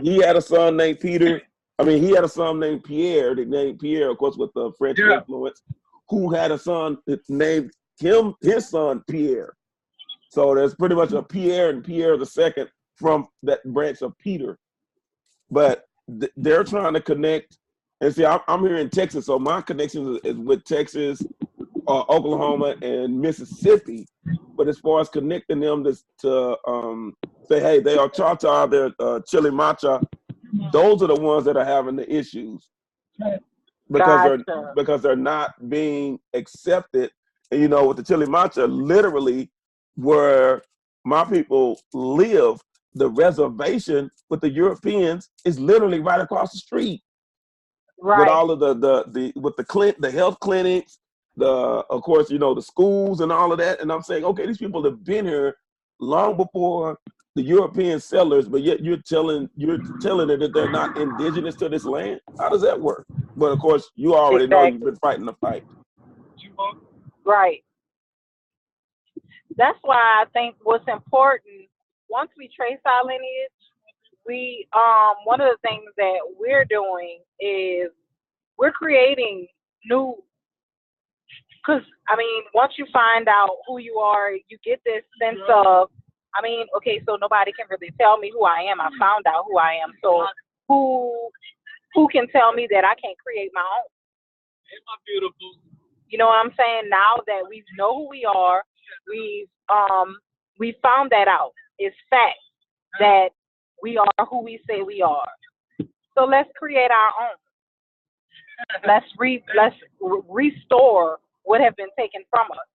he had a son named Peter. He had a son named Pierre, nicknamed Pierre, of course, with the French influence, who had a son that named his son Pierre. So there's pretty much a Pierre and Pierre II from that branch of Peter. But they're trying to connect. And see, I'm here in Texas, so my connection is with Texas, Oklahoma, and Mississippi. But as far as connecting them to say, hey, they are Chata, they're Chilimacha, those are the ones that are having the issues because they're not being accepted. And with the Chilimacha, literally where my people live, the reservation with the Europeans is literally right across the street. With all of the health clinics, of course, the schools and all of that. And I'm saying, okay, these people have been here long before the European settlers, but yet you're telling it that they're not indigenous to this land. How does that work? But of course, you already know you've been fighting the fight. Right. That's why I think what's important, once we trace our lineage, we one of the things that we're doing is we're creating new, because once you find out who you are, you get this sense of, okay, so nobody can really tell me who I am. I found out who I am. So who can tell me that I can't create my own? You know what I'm saying? Now that we know who we are, we found that out. It's fact that we are who we say we are. So let's create our own. Let's restore would have been taken from us.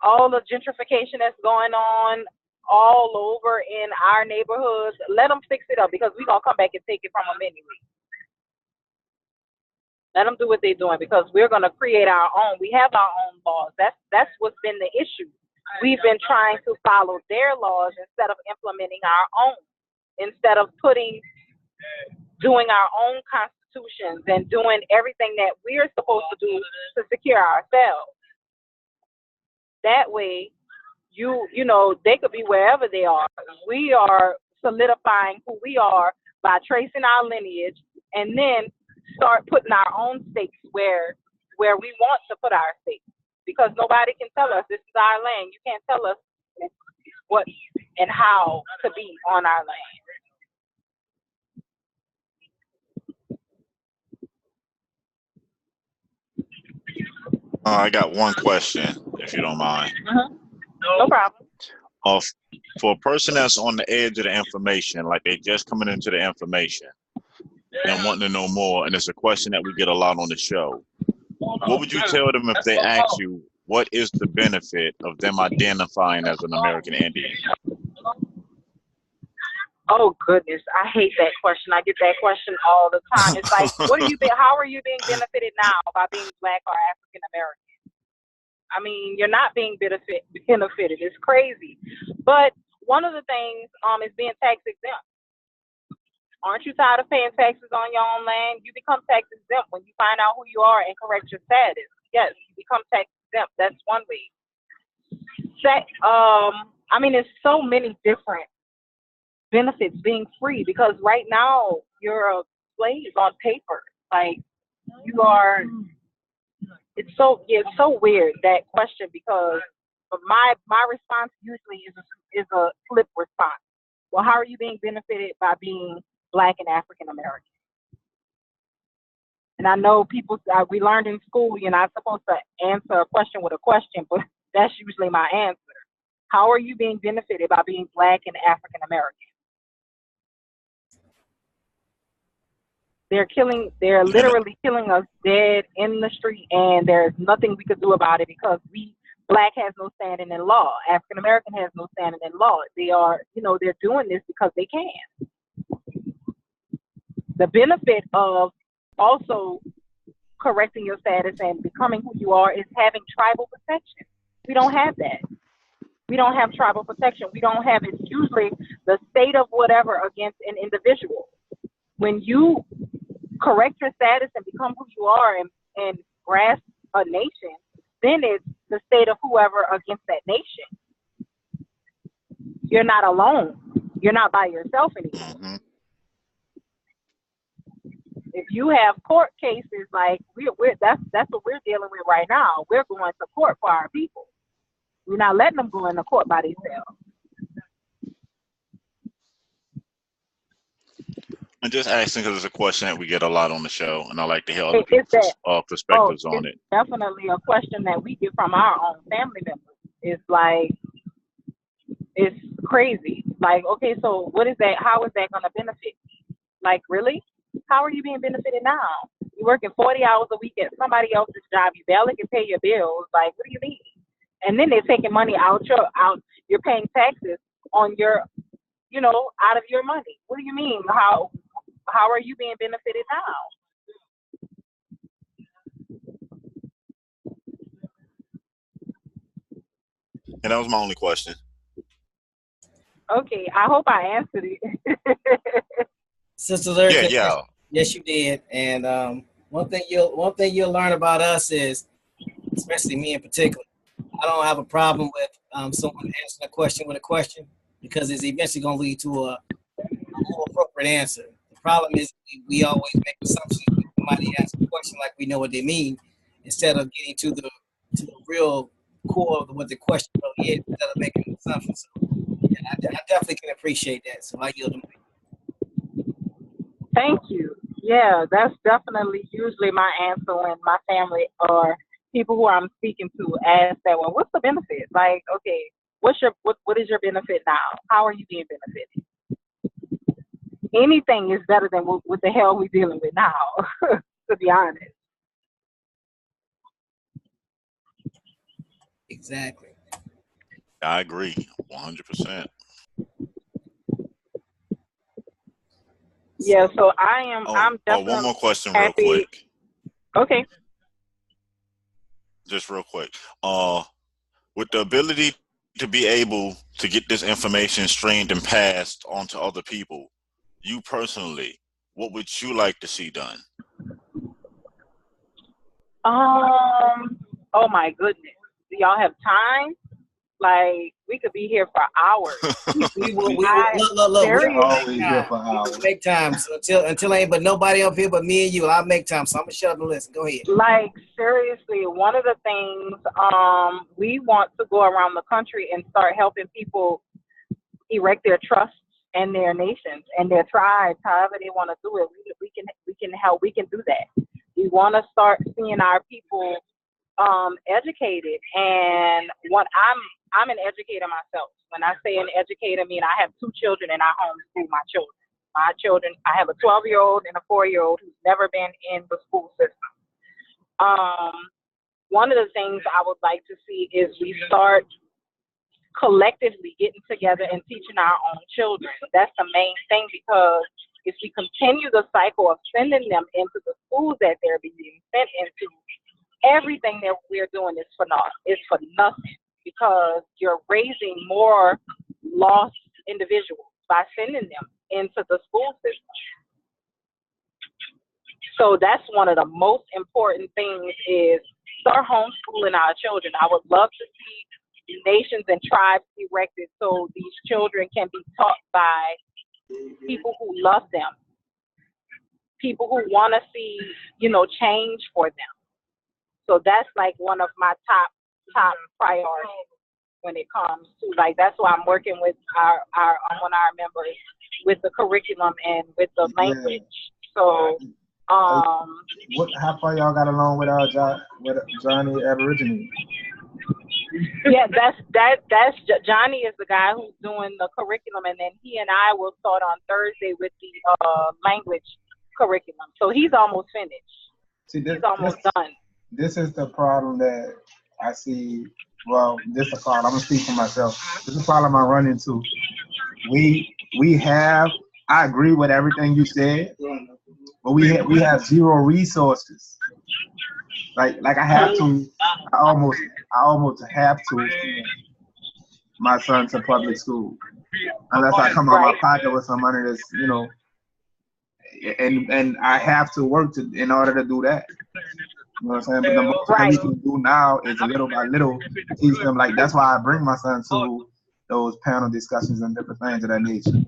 All the gentrification that's going on all over in our neighborhoods, let them fix it up because we're going to come back and take it from them anyway. Let them do what they're doing because we're going to create our own. We have our own laws. That's what's been the issue. We've been trying to follow their laws instead of implementing our own, instead of doing our own constitutions and doing everything that we're supposed to do to secure ourselves. That way, you know, they could be wherever they are. We are solidifying who we are by tracing our lineage and then start putting our own stakes where we want to put our stakes. Because nobody can tell us this is our land. You can't tell us what and how to be on our land. I got one question, if you don't mind. No problem. For a person that's on the edge of the information, like they just coming into the information and wanting to know more, and it's a question that we get a lot on the show, what would you tell them if they ask you, what is the benefit of them identifying as an American Indian? Oh goodness, I hate that question. I get that question all the time. It's like, how are you being benefited now by being Black or African American? I mean, you're not being benefited. It's crazy. But one of the things is being tax exempt. Aren't you tired of paying taxes on your own land? You become tax exempt when you find out who you are and correct your status. Yes, you become tax exempt. That's one way. I mean, there's so many different benefits being free because right now you're a slave on paper. Like you are. It's so weird, that question, because my response usually is a flip response. Well, how are you being benefited by being Black and African American? And I know we learned in school you're not supposed to answer a question with a question, but that's usually my answer. How are you being benefited by being Black and African American? They're literally killing us dead in the street, and there's nothing we could do about it because Black has no standing in law. African American has no standing in law. They're doing this because they can. The benefit of also correcting your status and becoming who you are is having tribal protection. We don't have that. We don't have tribal protection. We don't have it. Usually the state of whatever against an individual. When you correct your status and become who you are and grasp a nation, then it's the state of whoever against that nation. You're not alone. You're not by yourself anymore. If you have court cases like that's what we're dealing with right now. We're going to court for our people. We're not letting them go into court by themselves. I'm just asking because it's a question that we get a lot on the show, and I like to hear other people's perspectives on it. Definitely a question that we get from our own family members. It's like, it's crazy. Like, okay, so what is that? How is that going to benefit me? Like, really? How are you being benefited now? You're working 40 hours a week at somebody else's job. You barely can pay your bills. Like, what do you mean? And then they're taking money you're paying taxes on out of your money. What do you mean? How are you being benefited now? And that was my only question. Okay, I hope I answered it. Sister Liryca, yeah. Yes, you did. And one thing you'll learn about us is, especially me in particular, I don't have a problem with someone answering a question with a question because it's eventually going to lead to a more appropriate answer. The problem is we always make assumptions when somebody asks a question like we know what they mean, instead of getting to the real core of what the question really is, instead of making assumptions. So, yeah, I definitely can appreciate that. So I yield the mic. Thank you. Yeah, that's definitely usually my answer when my family or people who I'm speaking to ask that one. What's the benefit? Like, okay, what is your benefit now? How are you being benefited? Anything is better than what the hell we're dealing with now, to be honest. Exactly. I agree 100%. Yeah, so I'm One definitely more question real happy. quick. Okay. Just real quick. With the ability to be able to get this information streamed and passed on to other people, you personally, what would you like to see done? Oh my goodness. Do y'all have time? Like, we could be here for hours. We will. Look. We're Serious. always here for hours. Make time. So until ain't but nobody up here but me and you. I'll make time. So I'm gonna shut up and listen. Go ahead. Like, seriously, one of the things we want to go around the country and start helping people erect their trusts and their nations and their tribes, however they want to do it. We can help. We can do that. We want to start seeing our people educated. And what I'm an educator myself. When I say an educator, I mean I have 2 children and I homeschool my children. My children, I have a 12-year-old and a 4-year-old who's never been in the school system. One of the things I would like to see is we start collectively getting together and teaching our own children. That's the main thing, because if we continue the cycle of sending them into the schools that they're being sent into, everything that we're doing is for naught. It's for nothing, because you're raising more lost individuals by sending them into the school system. So that's one of the most important things, is start homeschooling our children. I would love to see nations and tribes erected so these children can be taught by people who love them, people who want to see, change for them. So that's like one of my top priorities when it comes to, like, that's why I'm working with our one of our members with the curriculum and with the language. So how far y'all got along with Johnny Aborigine? Yeah, that's Johnny is the guy who's doing the curriculum, and then he and I will start on Thursday with the language curriculum. So he's almost finished. He's almost done. This is the problem that I see. Well, this is a problem. I'm gonna speak for myself. This is a problem I run into. I agree with everything you said, but we have zero resources. Like I almost have to send my son to public school, unless I come out my pocket with some money that's, and I have to work in order to do that. You know what I'm saying? But the most that we can do now is little by little teach them. Like, that's why I bring my son to those panel discussions and different things of that nature.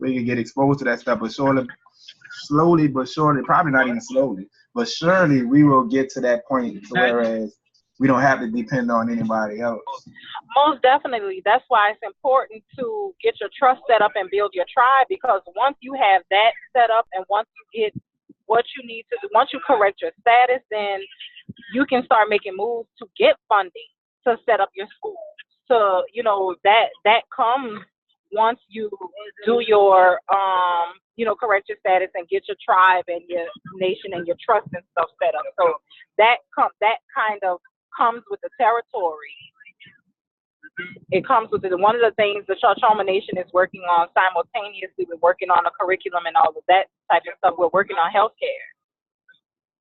We can get exposed to that stuff, but slowly but surely, probably not even slowly, but surely we will get to that point to whereas we don't have to depend on anybody else. Most definitely. That's why it's important to get your trust set up and build your tribe, because once you have that set up and once you get what you need to do, once you correct your status, then you can start making moves to get funding to set up your school. So, that comes once you do your, correct your status and get your tribe and your nation and your trust and stuff set up. So that kind of comes with the territory. It comes with it. One of the things the Choctaw Nation is working on simultaneously, we're working on a curriculum and all of that type of stuff. We're working on healthcare.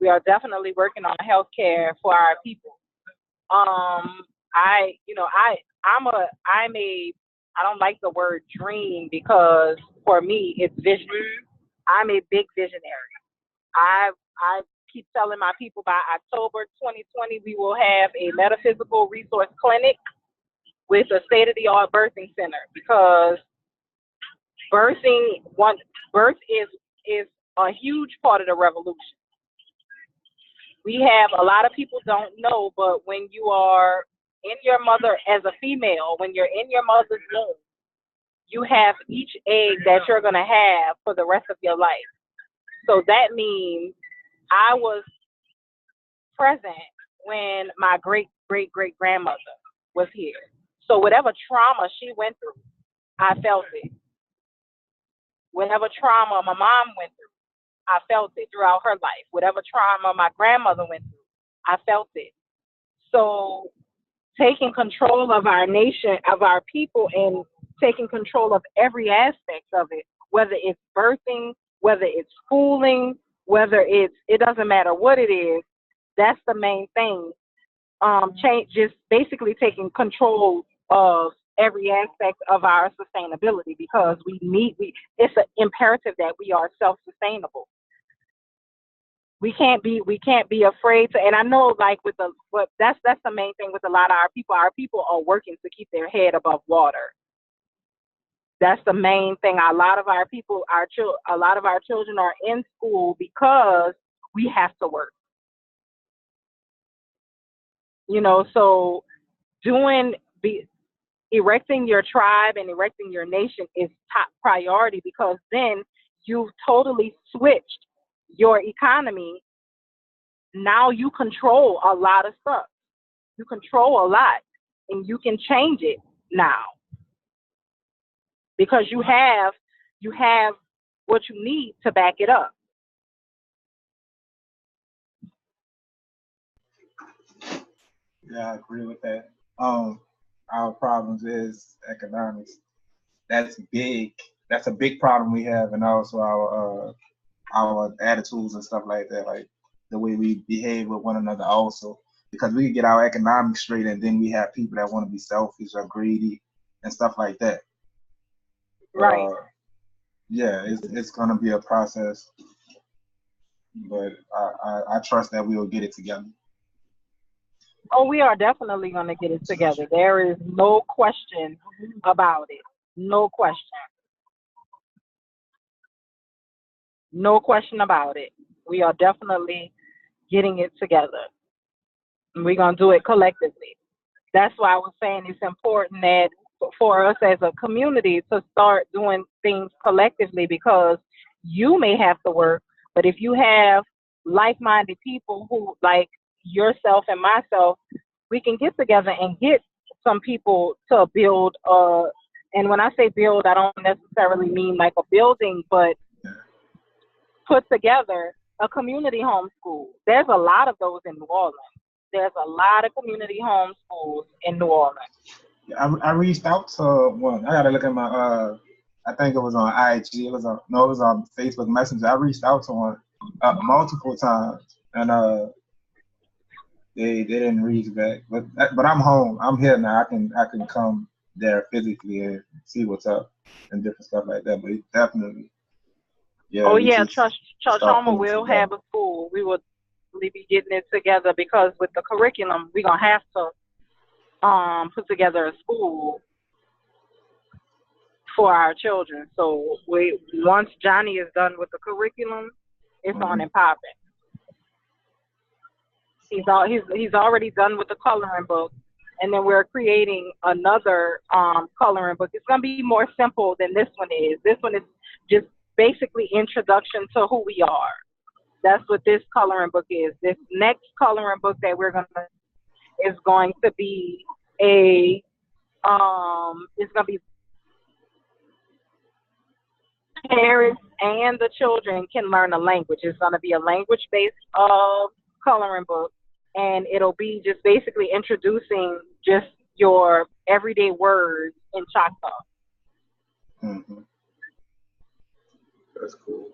We are definitely working on healthcare for our people. I don't like the word dream, because for me it's vision. I'm a big visionary. I keep telling my people by October 2020 we will have a metaphysical resource clinic with a state-of-the-art birthing center, because birth is a huge part of the revolution. We have a lot of people don't know, but when you are in your mother as a female, when you're in your mother's womb, you have each egg that you're going to have for the rest of your life. So that means I was present when my great-great-great-grandmother was here. So whatever trauma she went through, I felt it. Whatever trauma my mom went through, I felt it throughout her life. Whatever trauma my grandmother went through, I felt it. So taking control of our nation, of our people, and taking control of every aspect of it, whether it's birthing, whether it's schooling, whether it doesn't matter what it is. That's the main thing. Just basically taking control of every aspect of our sustainability, because it's an imperative that we are self-sustainable. We can't be afraid to, and I know like that's the main thing with a lot of our people. Our people are working to keep their head above water. That's the main thing. A lot of our people, a lot of our children are in school because we have to work. So erecting your tribe and erecting your nation is top priority, because then you've totally switched your economy. Now you control a lot of stuff. You control a lot, and you can change it now, because you have what you need to back it up. Yeah, I agree with that. Our problems is economics. That's big. That's a big problem we have, and also our attitudes and stuff like that, like the way we behave with one another also. Because we can get our economics straight, and then we have people that want to be selfish or greedy and stuff like that. Right. Yeah, it's gonna be a process, but I trust that we will get it together. Oh, we are definitely going to get it together. There is no question about it. No question. No question about it. We are definitely getting it together. And we're going to do it collectively. That's why I was saying it's important that for us as a community to start doing things collectively, because you may have to work, but if you have like-minded people who, like yourself and myself, we can get together and get some people to build. And when I say build, I don't necessarily mean like a building, but put together a community homeschool. There's a lot of those in New Orleans. There's a lot of community homeschools in New Orleans. I reached out to one. I gotta look at my I think it was on IG. It was on Facebook Messenger. I reached out to one multiple times, and they didn't reach back. But I'm home. I'm here now. I can come there physically and see what's up and different stuff like that. But it definitely, yeah. Oh yeah, Churchoma will have a school. We will be getting it together, because with the curriculum, we're gonna have to put together a school for our children. So once Johnny is done with the curriculum, it's on and popping. He's already done with the coloring book, and then we're creating another coloring book. It's gonna be more simple than this one is. This one is just basically introduction to who we are. That's what this coloring book is. This next coloring book that is going to be it's going to be parents and the children can learn a language. It's going to be a language-based coloring book, and it'll be just basically introducing just your everyday words in Choctaw. Mm-hmm. That's cool.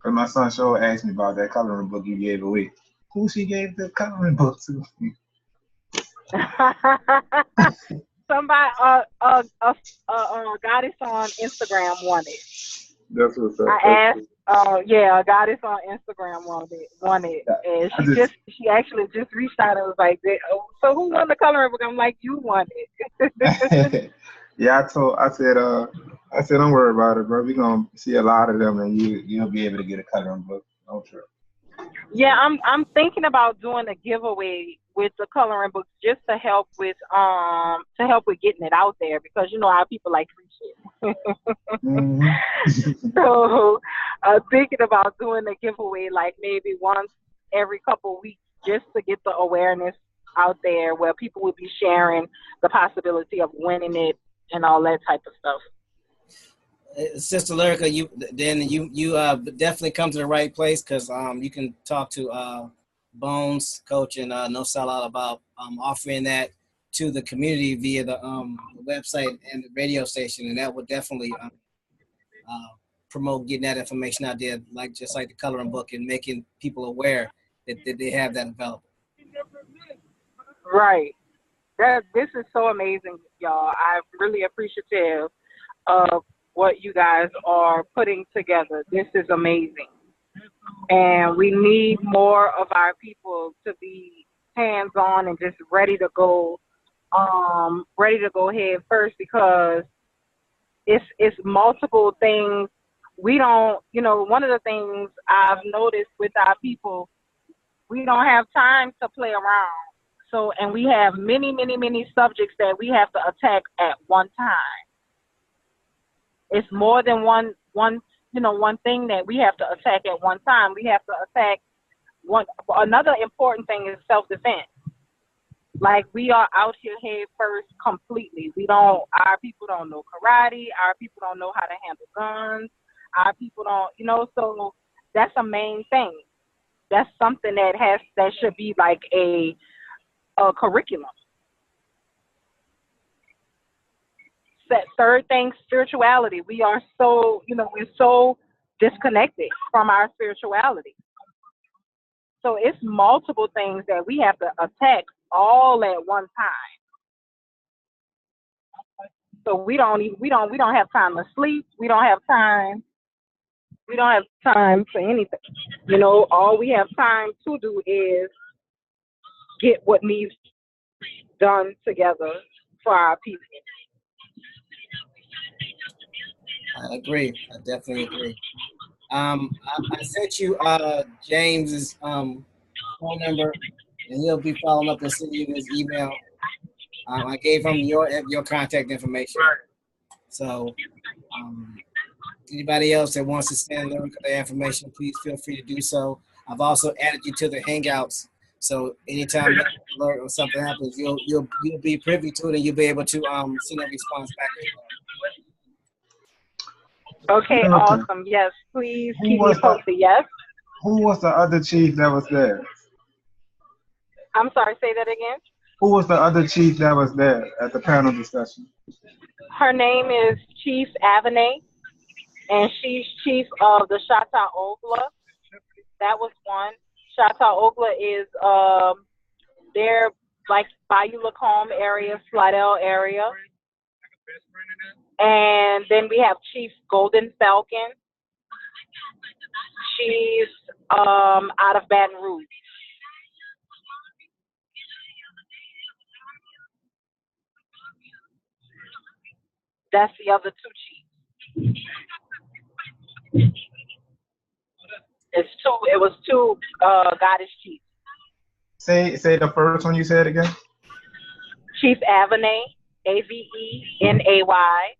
Cause my son sure asked me about that coloring book you gave away. Who she gave the coloring book to? Somebody, goddess on Instagram wanted. That's what's up. I asked, a goddess on Instagram wanted, and she actually just reached out and was like, "So who won the coloring book?" I'm like, "You won it." Yeah, I said, don't worry about it, bro. We're gonna see a lot of them, and you'll be able to get a coloring book. Don't trip. Yeah, I'm thinking about doing a giveaway with the coloring books, just to help with getting it out there, because you know how people like free shit. Mm-hmm. So I'm thinking about doing a giveaway like maybe once every couple of weeks, just to get the awareness out there, where people would be sharing the possibility of winning it and all that type of stuff. Sister Liryca, you definitely come to the right place, because you can talk to Bones, Coach, and No Sellout about offering that to the community via the website and the radio station, and that would definitely promote getting that information out there, just like the coloring book, and making people aware that they have that available. Right. This is so amazing, y'all. I'm really appreciative of what you guys are putting together. This is amazing. And we need more of our people to be hands-on and just ready to go head first, because it's multiple things. We don't, one of the things I've noticed with our people, we don't have time to play around. So, and we have many, many, many subjects that we have to attack at one time. It's more than one thing that we have to attack at one time. We have to attack another important thing is self-defense. Like, we are out here head first completely. Our people don't know karate. Our people don't know how to handle guns. Our people don't, so that's a main thing. That's something that should be like a curriculum. Third thing, spirituality. We are so, we're so disconnected from our spirituality. So it's multiple things that we have to attack all at one time. So we don't have time to sleep. We don't have time for anything. All we have time to do is get what needs done together for our people. I agree. I definitely agree. I sent you James's phone number, and he'll be following up and sending you his email. I gave him your contact information. So anybody else that wants to send Liryca their information, please feel free to do so. I've also added you to the Hangouts. So anytime you alert or something happens, you'll be privy to it, and you'll be able to send a response back. Okay, awesome. Yes, please keep me posted. Yes. Who was the other chief that was there? I'm sorry, say that again. Who was the other chief that was there at the panel discussion? Her name is Chief Avenay, and she's chief of the Shatta Ogla. That was one. Shatta Ogla is they're like Bayou Lacombe area, Slidell area. And then we have Chief Golden Falcon. She's out of Baton Rouge. That's the other two chiefs. It was two goddess chiefs. Say the first one you said again. Chief Avenay, Avenay.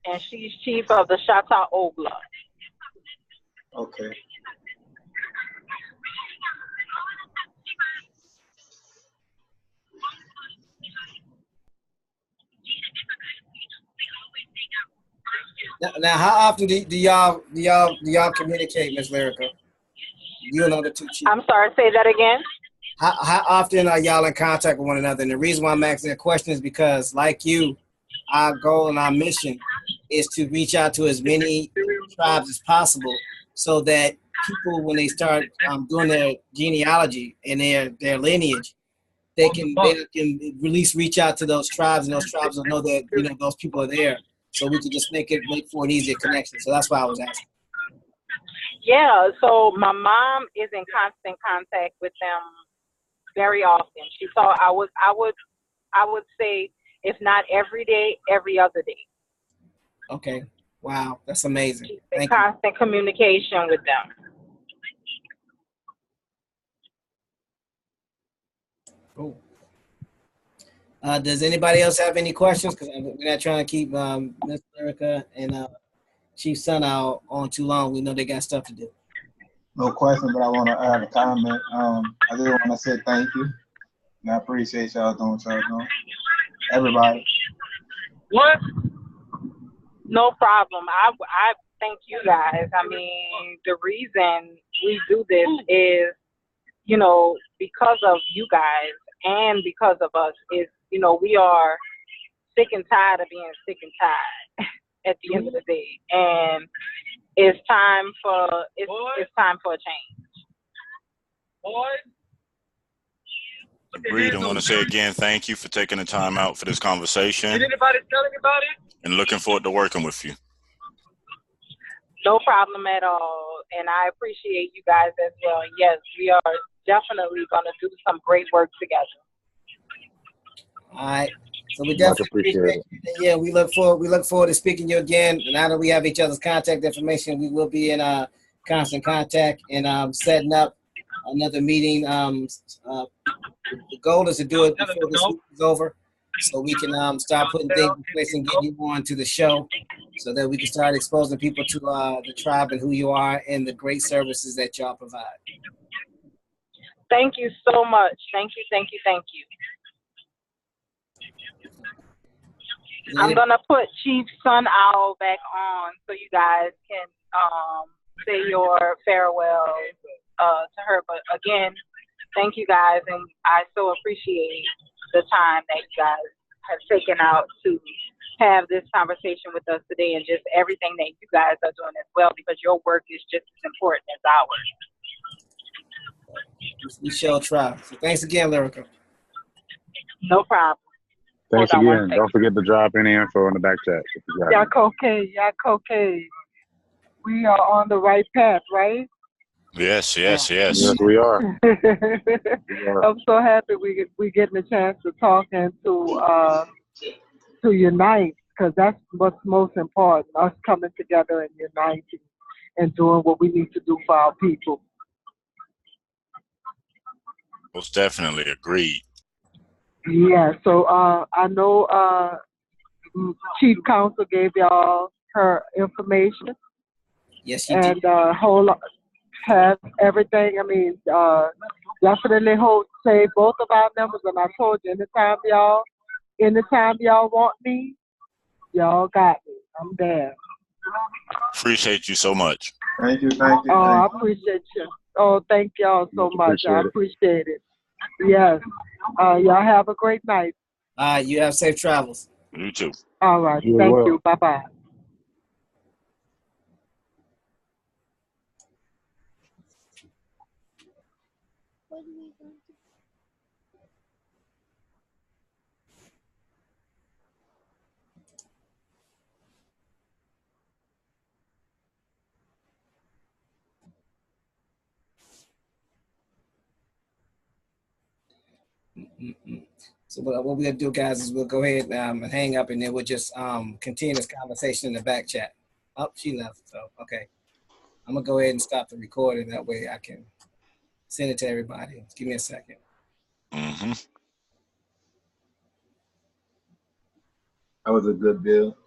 And she's chief of the Shatta Ogla. Okay. Now, how often do y'all communicate, Ms. Liryca? You and other two chiefs. I'm sorry, say that again. How often are y'all in contact with one another? And the reason why I'm asking that question is because, like you, our goal and our mission is to reach out to as many tribes as possible, so that people, when they start doing their genealogy and their lineage, they can at least reach out to those tribes, and those tribes will know that those people are there. So we can just make for an easier connection. So that's why I was asking. Yeah. So my mom is in constant contact with them very often. I would say, if not every day, every other day. Okay. Wow, that's amazing. She's in constant communication with them. Cool. Does anybody else have any questions? Because we're not trying to keep Ms. Liryca and Chief Sunnow on too long. We know they got stuff to do. No question, but I have a comment. I just want to say thank you. And I appreciate y'all doing what y'all doing. Everybody. What? No problem. I thank you guys. I mean, the reason we do this is you know, because of you guys and because of us, is, you know, we are sick and tired of being sick and tired at the end of the day. And it's time for it's time for a change. Agreed. I want to say again, thank you for taking the time out for this conversation. Did anybody tell anybody? And looking forward to working with you. No problem at all. And I appreciate you guys as well. Yes, we are definitely going to do some great work together. All right. So we Much definitely appreciated. yeah, we look forward to speaking to you again. Now that we have each other's contact information, we will be in constant contact and setting up another meeting. The goal is to do it before this week is over, so we can start putting things in place and getting you on to the show, so that we can start exposing people to the tribe and who you are and the great services that y'all provide. Thank you so much. Thank you, thank you, thank you. I'm going to put Chief Sun Owl back on so you guys can say your farewell to her. But again, thank you guys, and I so appreciate the time that you guys have taken out to have this conversation with us today, and just everything that you guys are doing as well, because your work is just as important as ours. We shall try. So thanks again, Liryca. No problem. Thanks again. Don't forget to drop any info in the back chat. Okay. We are on the right path, right? Yes. Yes, we are. I'm so happy we getting a chance to talk and to unite, because that's what's most important, us coming together and uniting and doing what we need to do for our people. Most definitely agreed. Yeah, so I know Chief Counsel gave y'all her information. Yes, she and did. have everything. I mean, definitely save both of our numbers. And I told you, anytime y'all want me, y'all got me. I'm there. Appreciate you so much. Thank you. Oh, I appreciate you. Oh, thank y'all so much. I appreciate it. Yes. Y'all have a great night. You have safe travels. You too. All right. Thank you. Bye-bye. So what we're gonna do, guys, is we'll go ahead and hang up, and then we'll just continue this conversation in the back chat. Oh, she left. So okay, I'm gonna go ahead and stop the recording. That way I can send it to everybody. Give me a second. That was a good bill.